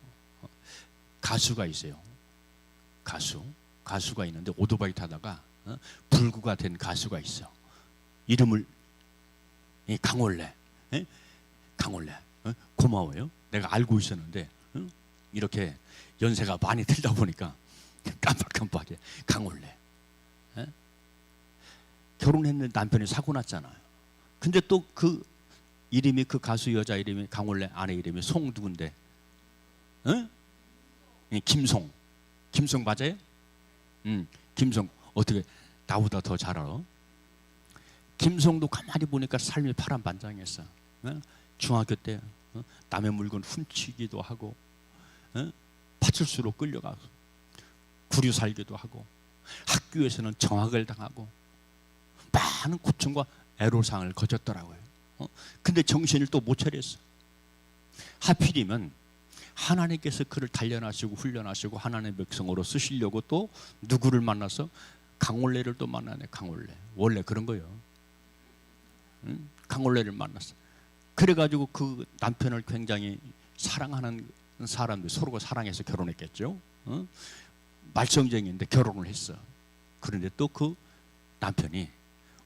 S1: 가수가 있어요. 가수가 있는데 오토바이 타다가 불구가 된 가수가 있어. 이름을 강원래. 고마워요. 내가 알고 있었는데 이렇게 연세가 많이 들다 보니까 깜빡깜빡해. 강원래. 결혼했는데 남편이 사고 났잖아요. 근데 또 그 이름이 그 가수 여자 이름이 강원래 아내 이름이 송 누군데? 김송 맞아요? 김송 어떻게 나보다 더 잘 알아? 김송도 가만히 보니까 삶이 파란반장이었어. 중학교 때 남의 물건 훔치기도 하고 파출소로 끌려가서 구류 살기도 하고 학교에서는 정학을 당하고 많은 고충과 애로사항을 거쳤더라고요. 근데 정신을 또 못 차렸어. 하필이면 하나님께서 그를 단련하시고 훈련하시고 하나님의 백성으로 쓰시려고 또 누구를 만나서 강원래를 또 만나네. 강원래 원래 그런 거예요. 강원래를 만났어. 그래가지고 그 남편을 굉장히 사랑하는 사람들 서로가 사랑해서 결혼했겠죠. 말썽쟁이인데 결혼을 했어. 그런데 또 그 남편이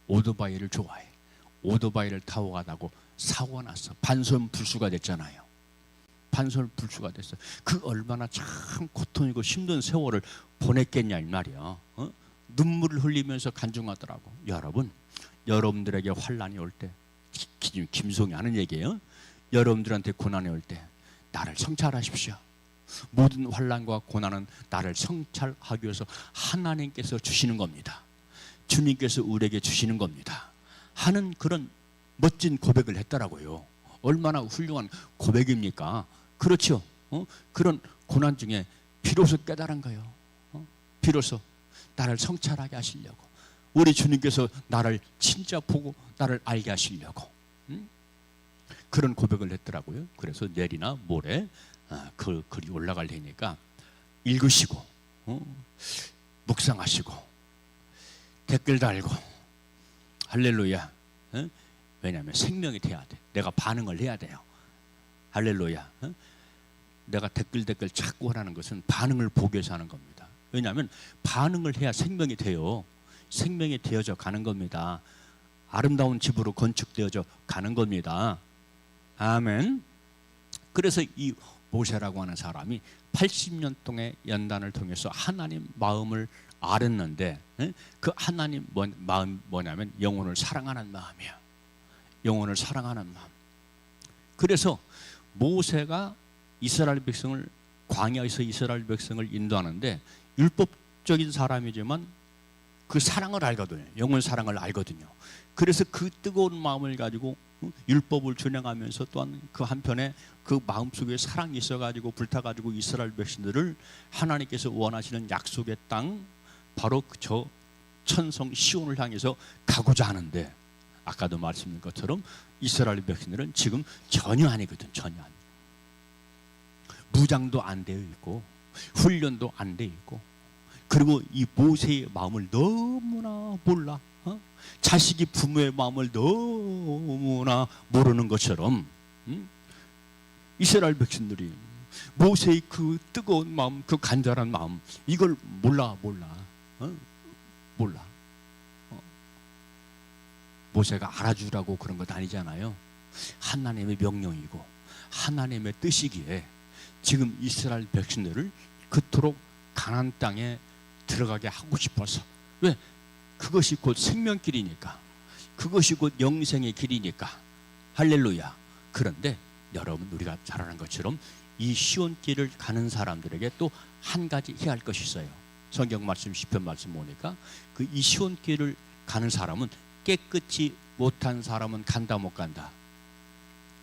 S1: 오토바이를 좋아해. 오토바이를 타고 가다고 사고가 났어. 반선불수가 됐잖아요. 반선불수가 됐어. 그 얼마나 참 고통이고 힘든 세월을 보냈겠냐 이 말이야. 눈물을 흘리면서 간증하더라고. 여러분, 여러분들에게 환난이 올 때, 김송이 하는 얘기예요. 여러분들한테 고난이 올 때 나를 성찰하십시오. 모든 환난과 고난은 나를 성찰하기 위해서 하나님께서 주시는 겁니다. 주님께서 우리에게 주시는 겁니다. 하는 그런 멋진 고백을 했더라고요. 얼마나 훌륭한 고백입니까? 그렇죠. 그런 고난 중에 비로소 깨달은 거예요. 비로소 나를 성찰하게 하시려고. 우리 주님께서 나를 진짜 보고 나를 알게 하시려고. 그런 고백을 했더라고요. 그래서 내일이나 모레 그 글이 올라갈 테니까 읽으시고 묵상하시고 댓글 달고 할렐루야. 왜냐하면 생명이 돼야 돼. 내가 반응을 해야 돼요. 할렐루야. 내가 댓글 자꾸 하라는 것은 반응을 보기 위해서 하는 겁니다. 왜냐하면 반응을 해야 생명이 돼요. 생명이 되어져 가는 겁니다. 아름다운 집으로 건축되어져 가는 겁니다. 아멘. 그래서 이 모세라고 하는 사람이 80년 동안의 연단을 통해서 하나님 마음을 알았는데 그 하나님 마음 뭐냐면 영혼을 사랑하는 마음이야. 영혼을 사랑하는 마음. 그래서 모세가 이스라엘 백성을 광야에서 이스라엘 백성을 인도하는데 율법적인 사람이지만 그 사랑을 알거든요. 영혼 사랑을 알거든요. 그래서 그 뜨거운 마음을 가지고 율법을 준행하면서 또한 그 한편에 그 마음속에 사랑이 있어가지고 불타가지고 이스라엘 백성들을 하나님께서 원하시는 약속의 땅 바로 저 천성 시온을 향해서 가고자 하는데 아까도 말씀드린 것처럼 이스라엘 백성들은 지금 전혀 아니거든. 전혀 아니. 무장도 안 되어 있고 훈련도 안 되어 있고 그리고 이 모세의 마음을 너무나 몰라. 자식이 부모의 마음을 너무나 모르는 것처럼 이스라엘 백성들이 모세의 그 뜨거운 마음, 그 간절한 마음 이걸 몰라. 모세가 알아주라고 그런 것 아니잖아요. 하나님의 명령이고 하나님의 뜻이기에 지금 이스라엘 백성들을 그토록 가나안 땅에 들어가게 하고 싶어서. 왜? 그것이 곧 생명길이니까, 그것이 곧 영생의 길이니까. 할렐루야. 그런데 여러분, 우리가 잘 아는 것처럼 이 시온길을 가는 사람들에게 또 한 가지 해야 할 것이 있어요. 성경 말씀, 시편 말씀 보니까 그 이 시온길을 가는 사람은 깨끗이 못한 사람은 간다 못 간다?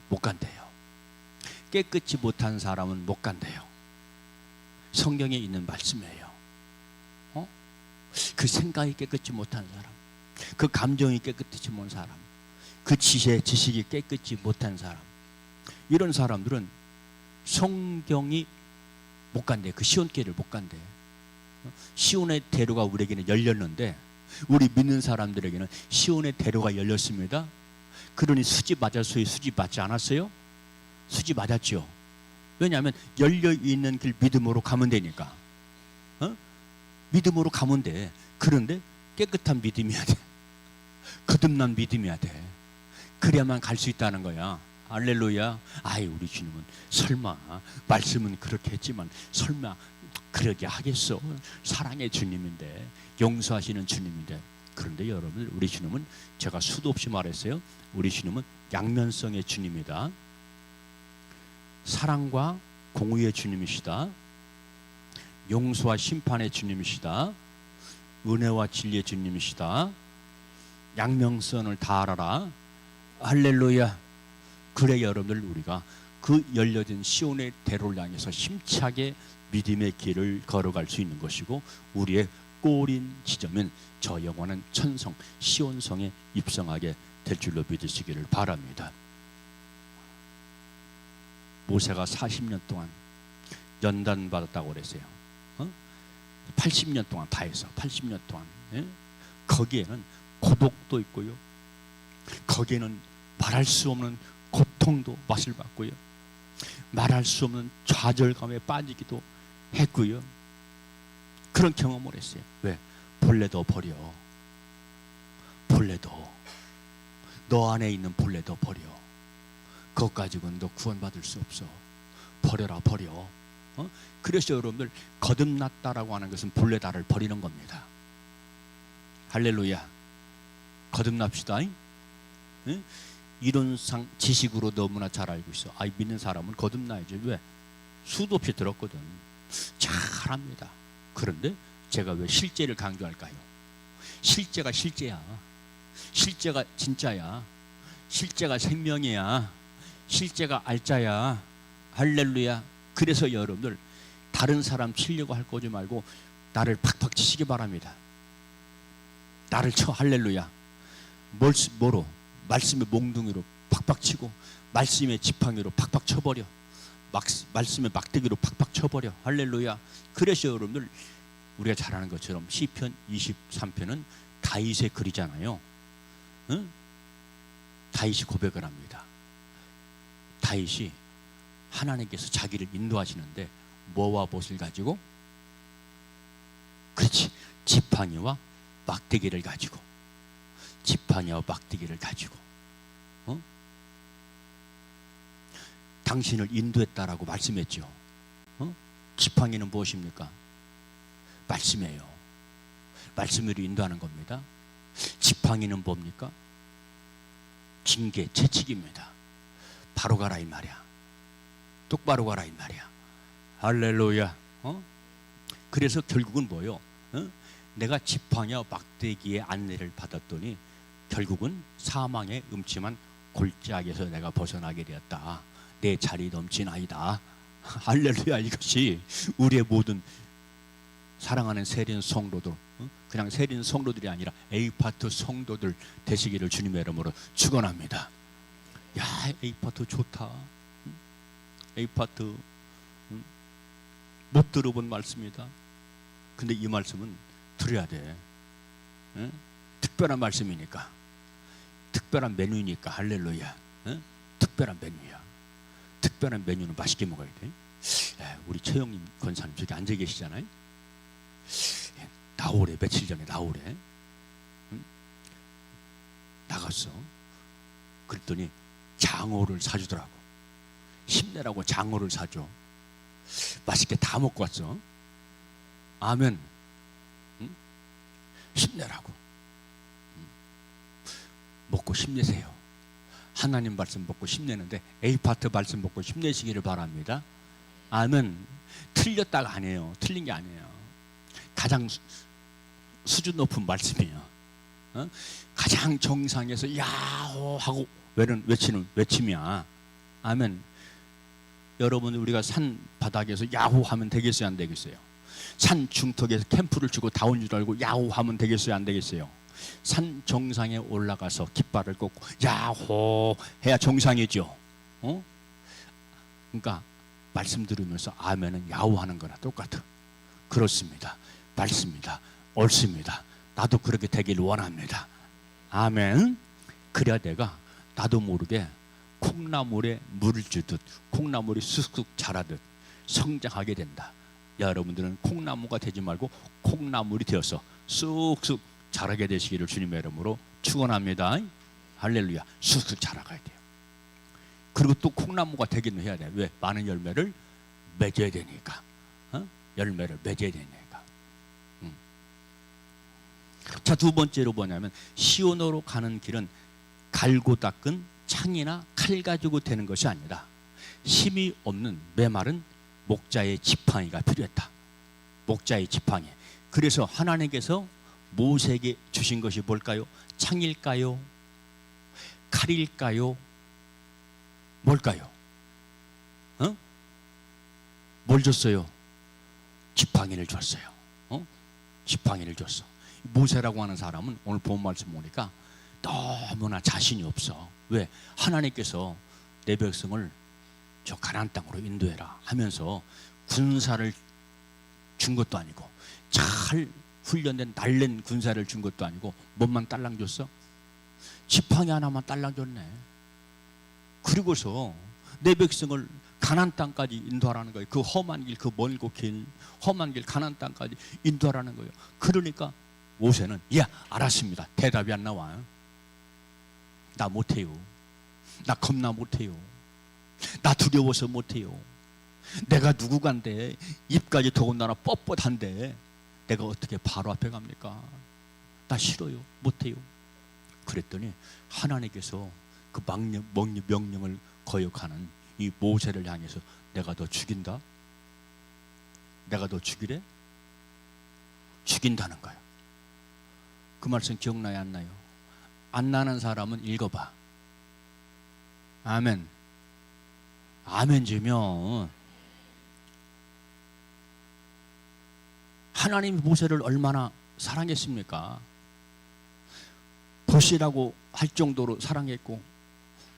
S1: 못 간대요. 깨끗이 못한 사람은 못 간대요. 성경에 있는 말씀이에요. 그 생각이 깨끗이 못한 사람, 그 감정이 깨끗이 못한 사람, 그 지식이 깨끗이 못한 사람, 이런 사람들은 성경이 못 간대. 그 시온길을 못 간대. 시온의 대로가 우리에게는 열렸는데 우리 믿는 사람들에게는 시온의 대로가 열렸습니다. 그러니 수지 맞았어요? 수지 맞지 않았어요? 수지 맞았죠. 왜냐하면 열려있는 길 믿음으로 가면 되니까. 믿음으로 가면 돼. 그런데 깨끗한 믿음이어야 돼. 거듭난 믿음이어야 돼. 그래야만 갈 수 있다는 거야. 할렐루야. 아이, 우리 주님은 설마 말씀은 그렇게 했지만 설마 그러게 하겠어? 사랑의 주님인데, 용서하시는 주님인데. 그런데 여러분, 우리 주님은, 제가 수도 없이 말했어요, 우리 주님은 양면성의 주님이다. 사랑과 공의의 주님이시다. 용서와 심판의 주님이시다. 은혜와 진리의 주님이시다. 양면성을 다 알아라. 할렐루야. 그래 여러분들, 우리가 그 열려진 시온의 대로를 향해서 힘차게 믿음의 길을 걸어갈 수 있는 것이고, 우리의 꼬린 지점은 저 영원한 천성 시온성에 입성하게 될 줄로 믿으시기를 바랍니다. 모세가 40년 동안 연단받았다고 그랬어요. 80년 동안 다 해서 80년 동안. 거기에는 고독도 있고요, 거기에는 말할 수 없는 고통도 맛을 봤고요, 말할 수 없는 좌절감에 빠지기도 했고요. 그런 경험을 했어요. 왜? 본래도 버려. 본래도, 너 안에 있는 본래도 버려. 그것 가지고는 너 구원받을 수 없어. 버려라, 버려. 그래서 여러분들, 거듭났다라고 하는 것은 본래 나를 버리는 겁니다. 할렐루야. 거듭납시다. 응? 이론상 지식으로 너무나 잘 알고 있어. 아이, 믿는 사람은 거듭나야지. 왜? 수도 없이 들었거든. 잘합니다. 그런데 제가 왜 실제를 강조할까요? 실제가 실제야. 실제가 진짜야. 실제가 생명이야. 실제가 알짜야. 할렐루야. 그래서 여러분들, 다른 사람 치려고 할 거지 말고 나를 팍팍 치시기 바랍니다. 나를 쳐. 할렐루야. 뭐로? 말씀의 몽둥이로 팍팍 치고, 말씀의 지팡이로 팍팍 쳐버려. 말씀의 막대기로 팍팍 쳐버려. 할렐루야. 그래서 여러분들, 우리가 잘 아는 것처럼 시편 23편은 다윗의 글이잖아요. 응? 다윗이 고백을 합니다. 다윗이 하나님께서 자기를 인도하시는데 뭐와 무엇을 가지고? 그렇지, 지팡이와 막대기를 가지고. 지팡이와 막대기를 가지고. 당신을 인도했다라고 말씀했죠. 지팡이는 무엇입니까? 말씀이에요. 말씀으로 인도하는 겁니다. 지팡이는 뭡니까? 징계, 채찍입니다. 바로 가라 이 말이야. 똑바로 가라 이 말이야. 할렐루야. 그래서 결국은 뭐요? 내가 지팡이와 막대기의 안내를 받았더니 결국은 사망의 음침한 골짜기에서 내가 벗어나게 되었다. 내 자리 넘치나이다. 할렐루야. 이것이 우리의 모든 사랑하는 세린 성도들, 그냥 세린 성도들이 아니라 에이파트 성도들 되시기를 주님의 이름으로 축원합니다. 야, 에이파트 좋다. 에이파트 못 들어본 말씀이다. 근데 이 말씀은 들어야 돼. 특별한 말씀이니까, 특별한 메뉴니까. 할렐루야. 특별한 메뉴야. 특별한 메뉴는 맛있게 먹어야 돼. 우리 최영님 권사님 저기 앉아 계시잖아요. 나오래. 며칠 전에 나오래. 나가서 먹었어. 그랬더니 장어를 사주더라고. 힘내라고 장어를 사줘. 맛있게 다 먹고 왔어. 아멘. 응? 힘내라고. 먹고 힘내세요. 하나님 말씀 먹고 힘내는데 A파트 말씀 먹고 힘내시기를 바랍니다. 아멘. 틀렸다가 아니에요. 틀린 게 아니에요. 가장 수준 높은 말씀이에요. 어? 가장 정상에서 야호 하고 외치는 외침이야. 아멘. 여러분, 우리가 산 바닥에서 야호 하면 되겠어요, 안 되겠어요? 산 중턱에서 캠프를 치고 다 온 줄 알고 야호 하면 되겠어요, 안 되겠어요? 산 정상에 올라가서 깃발을 꽂고 야호 해야 정상이죠. 어? 그러니까 말씀 들으면서 아멘은 야호 하는 거나 똑같아. 그렇습니다. 맞습니다. 옳습니다. 나도 그렇게 되길 원합니다. 아멘. 그래야 내가 나도 모르게 콩나물에 물을 주듯 콩나물이 쑥쑥 자라듯 성장하게 된다. 여러분들은 콩나무가 되지 말고 콩나물이 되어서 쑥쑥 자라게 되시기를 주님의 이름으로 축원합니다. 할렐루야. 쑥쑥 자라가야 돼요. 그리고 또 콩나무가 되기는 해야 돼. 왜? 많은 열매를 맺어야 되니까. 열매를 맺어야 되니까. 자, 두 번째로 뭐냐면 시온으로 가는 길은 갈고 닦은 창이나 칼 가지고 되는 것이 아니라 힘이 없는 메마른 목자의 지팡이가 필요했다. 목자의 지팡이. 그래서 하나님께서 모세에게 주신 것이 뭘까요? 창일까요? 칼일까요? 뭘까요? 뭘 줬어요? 지팡이를 줬어요. 지팡이를 줬어. 모세라고 하는 사람은 오늘 본 말씀 보니까 너무나 자신이 없어. 왜? 하나님께서 내 백성을 저 가나안 땅으로 인도해라 하면서 군사를 준 것도 아니고 잘 훈련된 날랜 군사를 준 것도 아니고 뭐만 딸랑 줬어? 지팡이 하나만 딸랑 줬네. 그리고서 내 백성을 가나안 땅까지 인도하라는 거예요. 그 험한 길, 그 멀고 길, 험한 길 가나안 땅까지 인도하라는 거예요. 그러니까 모세는 알았습니다. 대답이 안 나와요. 나 못해요. 나 겁나 못해요. 나 두려워서 못해요. 내가 누구간데 입까지 더군다나 뻣뻣한데 내가 어떻게 바로 앞에 갑니까? 나 싫어요. 못해요. 그랬더니 하나님께서 그 명령을 거역하는 이 모세를 향해서 내가 너 죽인다? 내가 너 죽이래? 죽인다는 거야. 그 말씀 기억나요? 안 나요? 안 나는 사람은 읽어봐. 아멘. 아멘 주면 하나님이 모세를 얼마나 사랑했습니까? 보시라고 할 정도로 사랑했고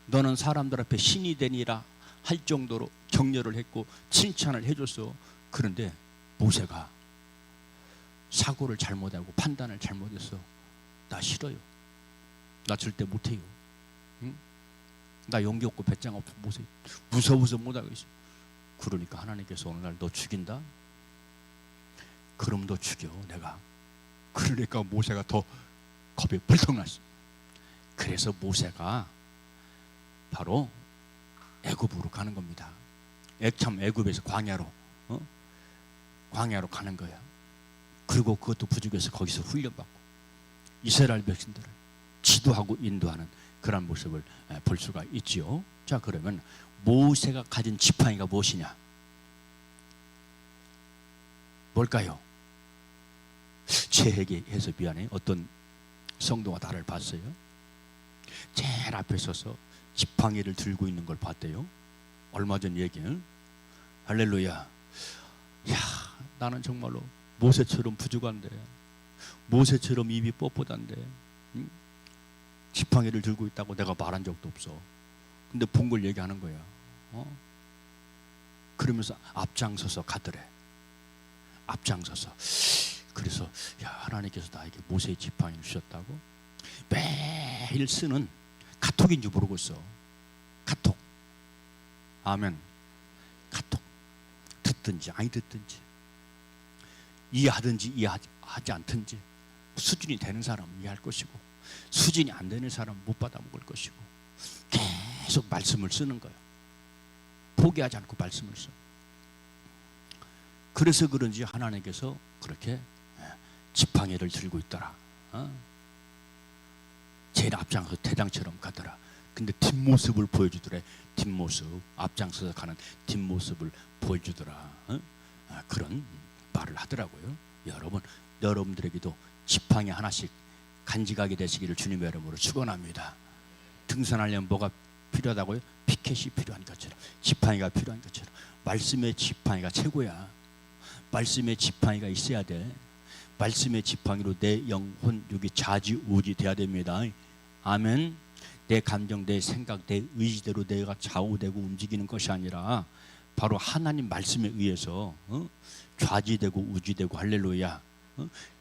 S1: 너는 사람들 앞에 신이 되니라 할 정도로 격려를 했고 칭찬을 해줬어. 그런데 모세가 사고를 잘못하고 판단을 잘못했어. 나 싫어요. 나 절대 못해요. 응? 나 용기 없고 배짱 없고 모세 무서워서 못하겠어. 그러니까 하나님께서 오늘날 너 죽인다? 그럼 너 죽여 내가. 그러니까 모세가 더 겁이 벌떡 났어. 그래서 모세가 바로 애굽으로 가는 겁니다. 애굽에서 광야로 가는 거야. 그리고 그것도 부족해서 거기서 훈련받고 이스라엘 백성들을 지도하고 인도하는 그런 모습을 볼 수가 있지요. 자, 그러면 모세가 가진 지팡이가 무엇이냐? 뭘까요? 제 얘기해서 미안해. 어떤 성도가 나를 봤어요. 제일 앞에 서서 지팡이를 들고 있는 걸 봤대요. 얼마 전 얘기는. 할렐루야. 야, 나는 정말로 모세처럼 부족한데, 모세처럼 입이 뻣뻣한데, 응? 지팡이를 들고 있다고 내가 말한 적도 없어. 근데 본 걸 얘기하는 거야. 그러면서 앞장서서 가더래. 앞장서서. 그래서 야, 하나님께서 나에게 모세의 지팡이를 주셨다고. 매일 쓰는 카톡인 줄 모르겠어. 카톡. 아멘. 카톡. 듣든지 아니 듣든지 이해하든지 이해하지 않든지 수준이 되는 사람은 이해할 것이고 수준이 안 되는 사람은 못 받아 먹을 것이고, 계속 말씀을 쓰는 거예요. 포기하지 않고 말씀을 써. 그래서 그런지 하나님께서 그렇게 지팡이를 들고 있더라. 제일 앞장서 대장처럼 가더라. 근데 뒷모습을 보여주더래. 뒷모습, 앞장서서 가는 뒷모습을 보여주더라. 그런 말을 하더라고요. 여러분, 여러분들에게도 지팡이 하나씩 간직하게 되시기를 주님의 이름으로 축원합니다. 등산하려면 뭐가 필요하다고요? 피켓이 필요한 것처럼, 지팡이가 필요한 것처럼 말씀의 지팡이가 최고야. 말씀의 지팡이가 있어야 돼. 말씀의 지팡이로 내 영혼 육이 좌지우지 돼야 됩니다. 아멘. 내 감정, 내 생각, 내 의지대로 내가 좌우되고 움직이는 것이 아니라 바로 하나님 말씀에 의해서 좌지되고 우지되고, 할렐루야.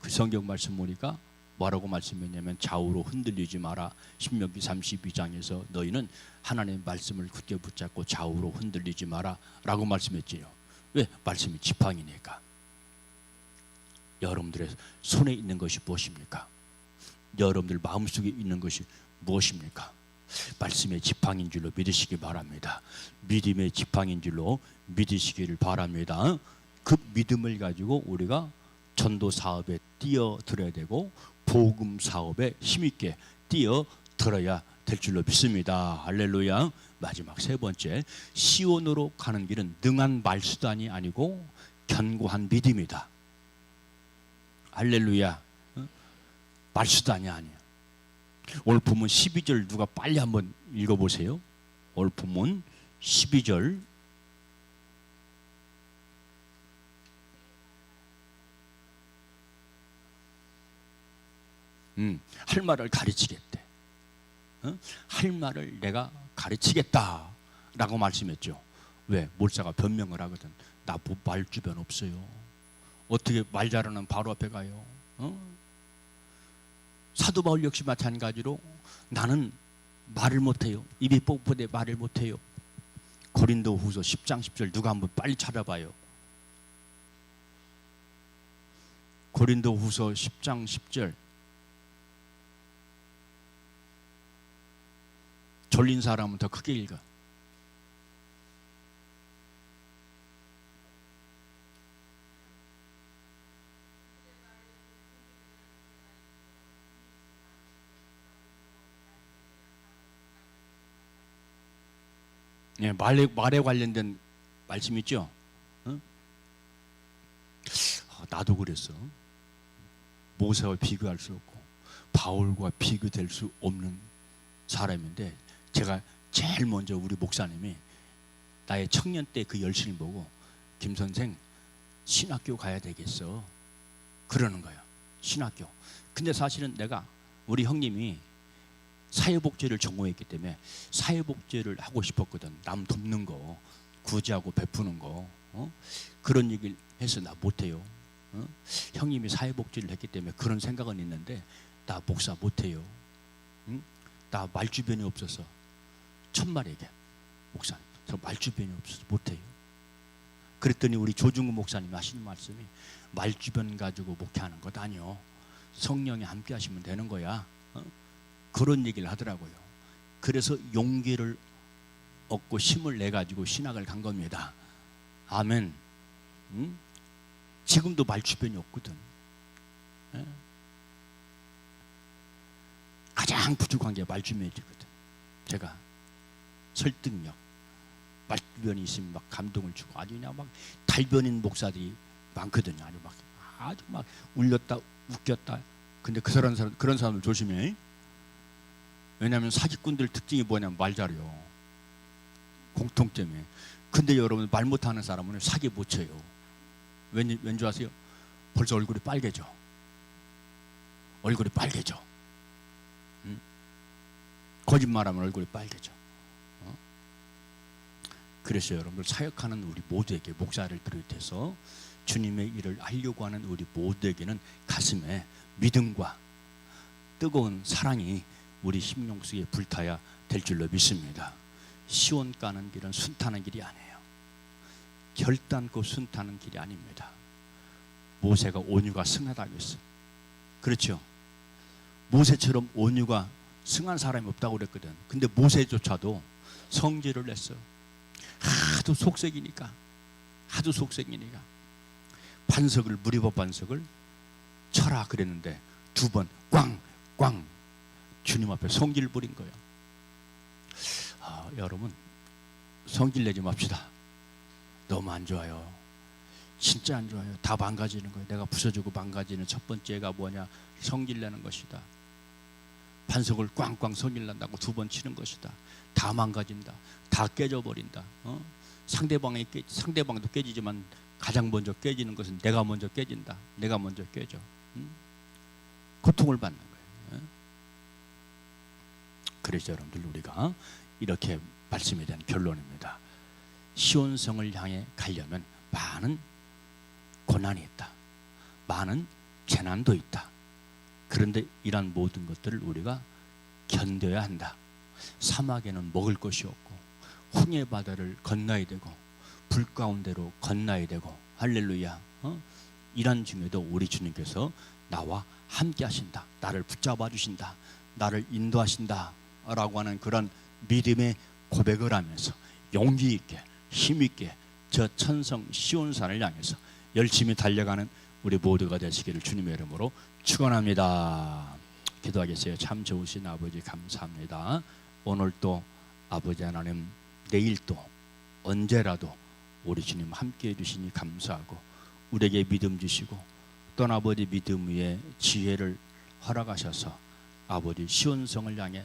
S1: 그 성경 말씀 보니까 뭐라고 말씀했냐면 좌우로 흔들리지 마라. 신명기 32장에서 너희는 하나님의 말씀을 굳게 붙잡고 좌우로 흔들리지 마라 라고 말씀했지요. 왜? 말씀이 지팡이니까. 여러분들의 손에 있는 것이 무엇입니까? 여러분들 마음속에 있는 것이 무엇입니까? 말씀의 지팡이인 줄로 믿으시기 바랍니다. 믿음의 지팡이인 줄로 믿으시기를 바랍니다. 그 믿음을 가지고 우리가 전도 사업에 뛰어들어야 되고 복음 사업에 힘있게 뛰어들어야 될 줄로 믿습니다. 할렐루야. 마지막 세 번째, 시온으로 가는 길은 능한 말수단이 아니고 견고한 믿음이다. 할렐루야. 말수단이 아니야. 오늘 본문 12절 누가 빨리 한번 읽어보세요. 오늘 본문 12절. 할 말을 가르치겠대. 할 말을 내가 가르치겠다 라고 말씀했죠. 왜? 몰사가 변명을 하거든. 나 말 주변 없어요. 어떻게 말 잘하는 바로 앞에 가요? 사도 바울 역시 마찬가지로 나는 말을 못해요. 입이 뻣뻣해 말을 못해요. 고린도 후서 10장 10절 누가 한번 빨리 찾아봐요. 고린도 후서 10장 10절. 졸린 사람은 더 크게 읽어. 예, 말에 관련된 말씀 있죠? 나도 그랬어. 모세와 비교할 수 없고 바울과 비교될 수 없는 사람인데, 제가 제일 먼저 우리 목사님이 나의 청년 때 그 열심을 보고 김 선생 신학교 가야 되겠어 그러는 거예요. 신학교. 근데 사실은 내가 우리 형님이 사회복지를 전공했기 때문에 사회복지를 하고 싶었거든. 남 돕는 거, 구제하고 베푸는 거, 그런 얘기를 해서 나 못해요. 형님이 사회복지를 했기 때문에 그런 생각은 있는데 나 목사 못해요. 나 말주변이 없어서 천만에게 목사님 저 말주변이 없어서 못해요. 그랬더니 우리 조중구 목사님이 하시는 말씀이 말주변 가지고 목회하는 것 아니요, 성령이 함께 하시면 되는 거야. 그런 얘기를 하더라고요. 그래서 용기를 얻고 힘을 내 가지고 신학을 간 겁니다. 아멘. 지금도 말주변이 없거든. 가장 부족한 게 말주변이거든. 제가 설득력, 말주변이 있으면 막 감동을 주고 아주 그냥 막 달변인 목사들이 많거든요. 아주 막 울렸다 웃겼다. 근데 그런 사람들 조심해. 왜냐하면 사기꾼들 특징이 뭐냐면 말 잘해요. 공통점이. 근데 여러분 말 못하는 사람은 사기 못 쳐요. 왠지 아세요? 벌써 얼굴이 빨개져. 얼굴이 빨개져. 거짓말하면 얼굴이 빨개져. 그래서 여러분들 사역하는 우리 모두에게, 목사를 비롯해서 주님의 일을 하려고 하는 우리 모두에게는 가슴에 믿음과 뜨거운 사랑이 우리 심령 속에 불타야 될 줄로 믿습니다. 시온 가는 길은 순탄한 길이 아니에요. 결단코 순탄한 길이 아닙니다. 모세가 온유가 승하다고 했어. 그렇죠? 모세처럼 온유가 승한 사람이 없다고 그랬거든. 근데 모세조차도 성질을 냈어. 하도 속색이니까. 반석을, 무리법 반석을 쳐라 그랬는데 2번 꽝꽝 주님 앞에 성질 부린 거예요. 여러분, 성질 내지 맙시다. 너무 안 좋아요. 진짜 안 좋아요. 다 망가지는 거예요. 내가 부서지고 망가지는 첫 번째가 뭐냐? 성질 내는 것이다. 반석을 꽝꽝 성질 난다고 2번 치는 것이다. 다 망가진다. 다 깨져버린다. 상대방도 깨지지만 가장 먼저 깨지는 것은 내가 먼저 깨진다. 내가 먼저 깨져. 고통을 받는 거예요. 그래서 여러분들, 우리가 이렇게 말씀에 대한 결론입니다. 시온성을 향해 가려면 많은 고난이 있다. 많은 재난도 있다. 그런데 이러한 모든 것들을 우리가 견뎌야 한다. 사막에는 먹을 것이 없고 홍해 바다를 건너야 되고 불 가운데로 건너야 되고, 할렐루야. 이런 중에도 우리 주님께서 나와 함께 하신다. 나를 붙잡아 주신다. 나를 인도하신다. 라고 하는 그런 믿음의 고백을 하면서 용기 있게, 힘 있게 저 천성 시온산을 향해서 열심히 달려가는 우리 모두가 되시기를 주님의 이름으로 축원합니다. 기도하겠어요. 참 좋으신 아버지, 감사합니다. 오늘 또 아버지 하나님, 내일 또 언제라도 우리 주님 함께해 주시니 감사하고, 우리에게 믿음 주시고 또 아버지 믿음 위에 지혜를 허락하셔서 아버지 시온성을 향해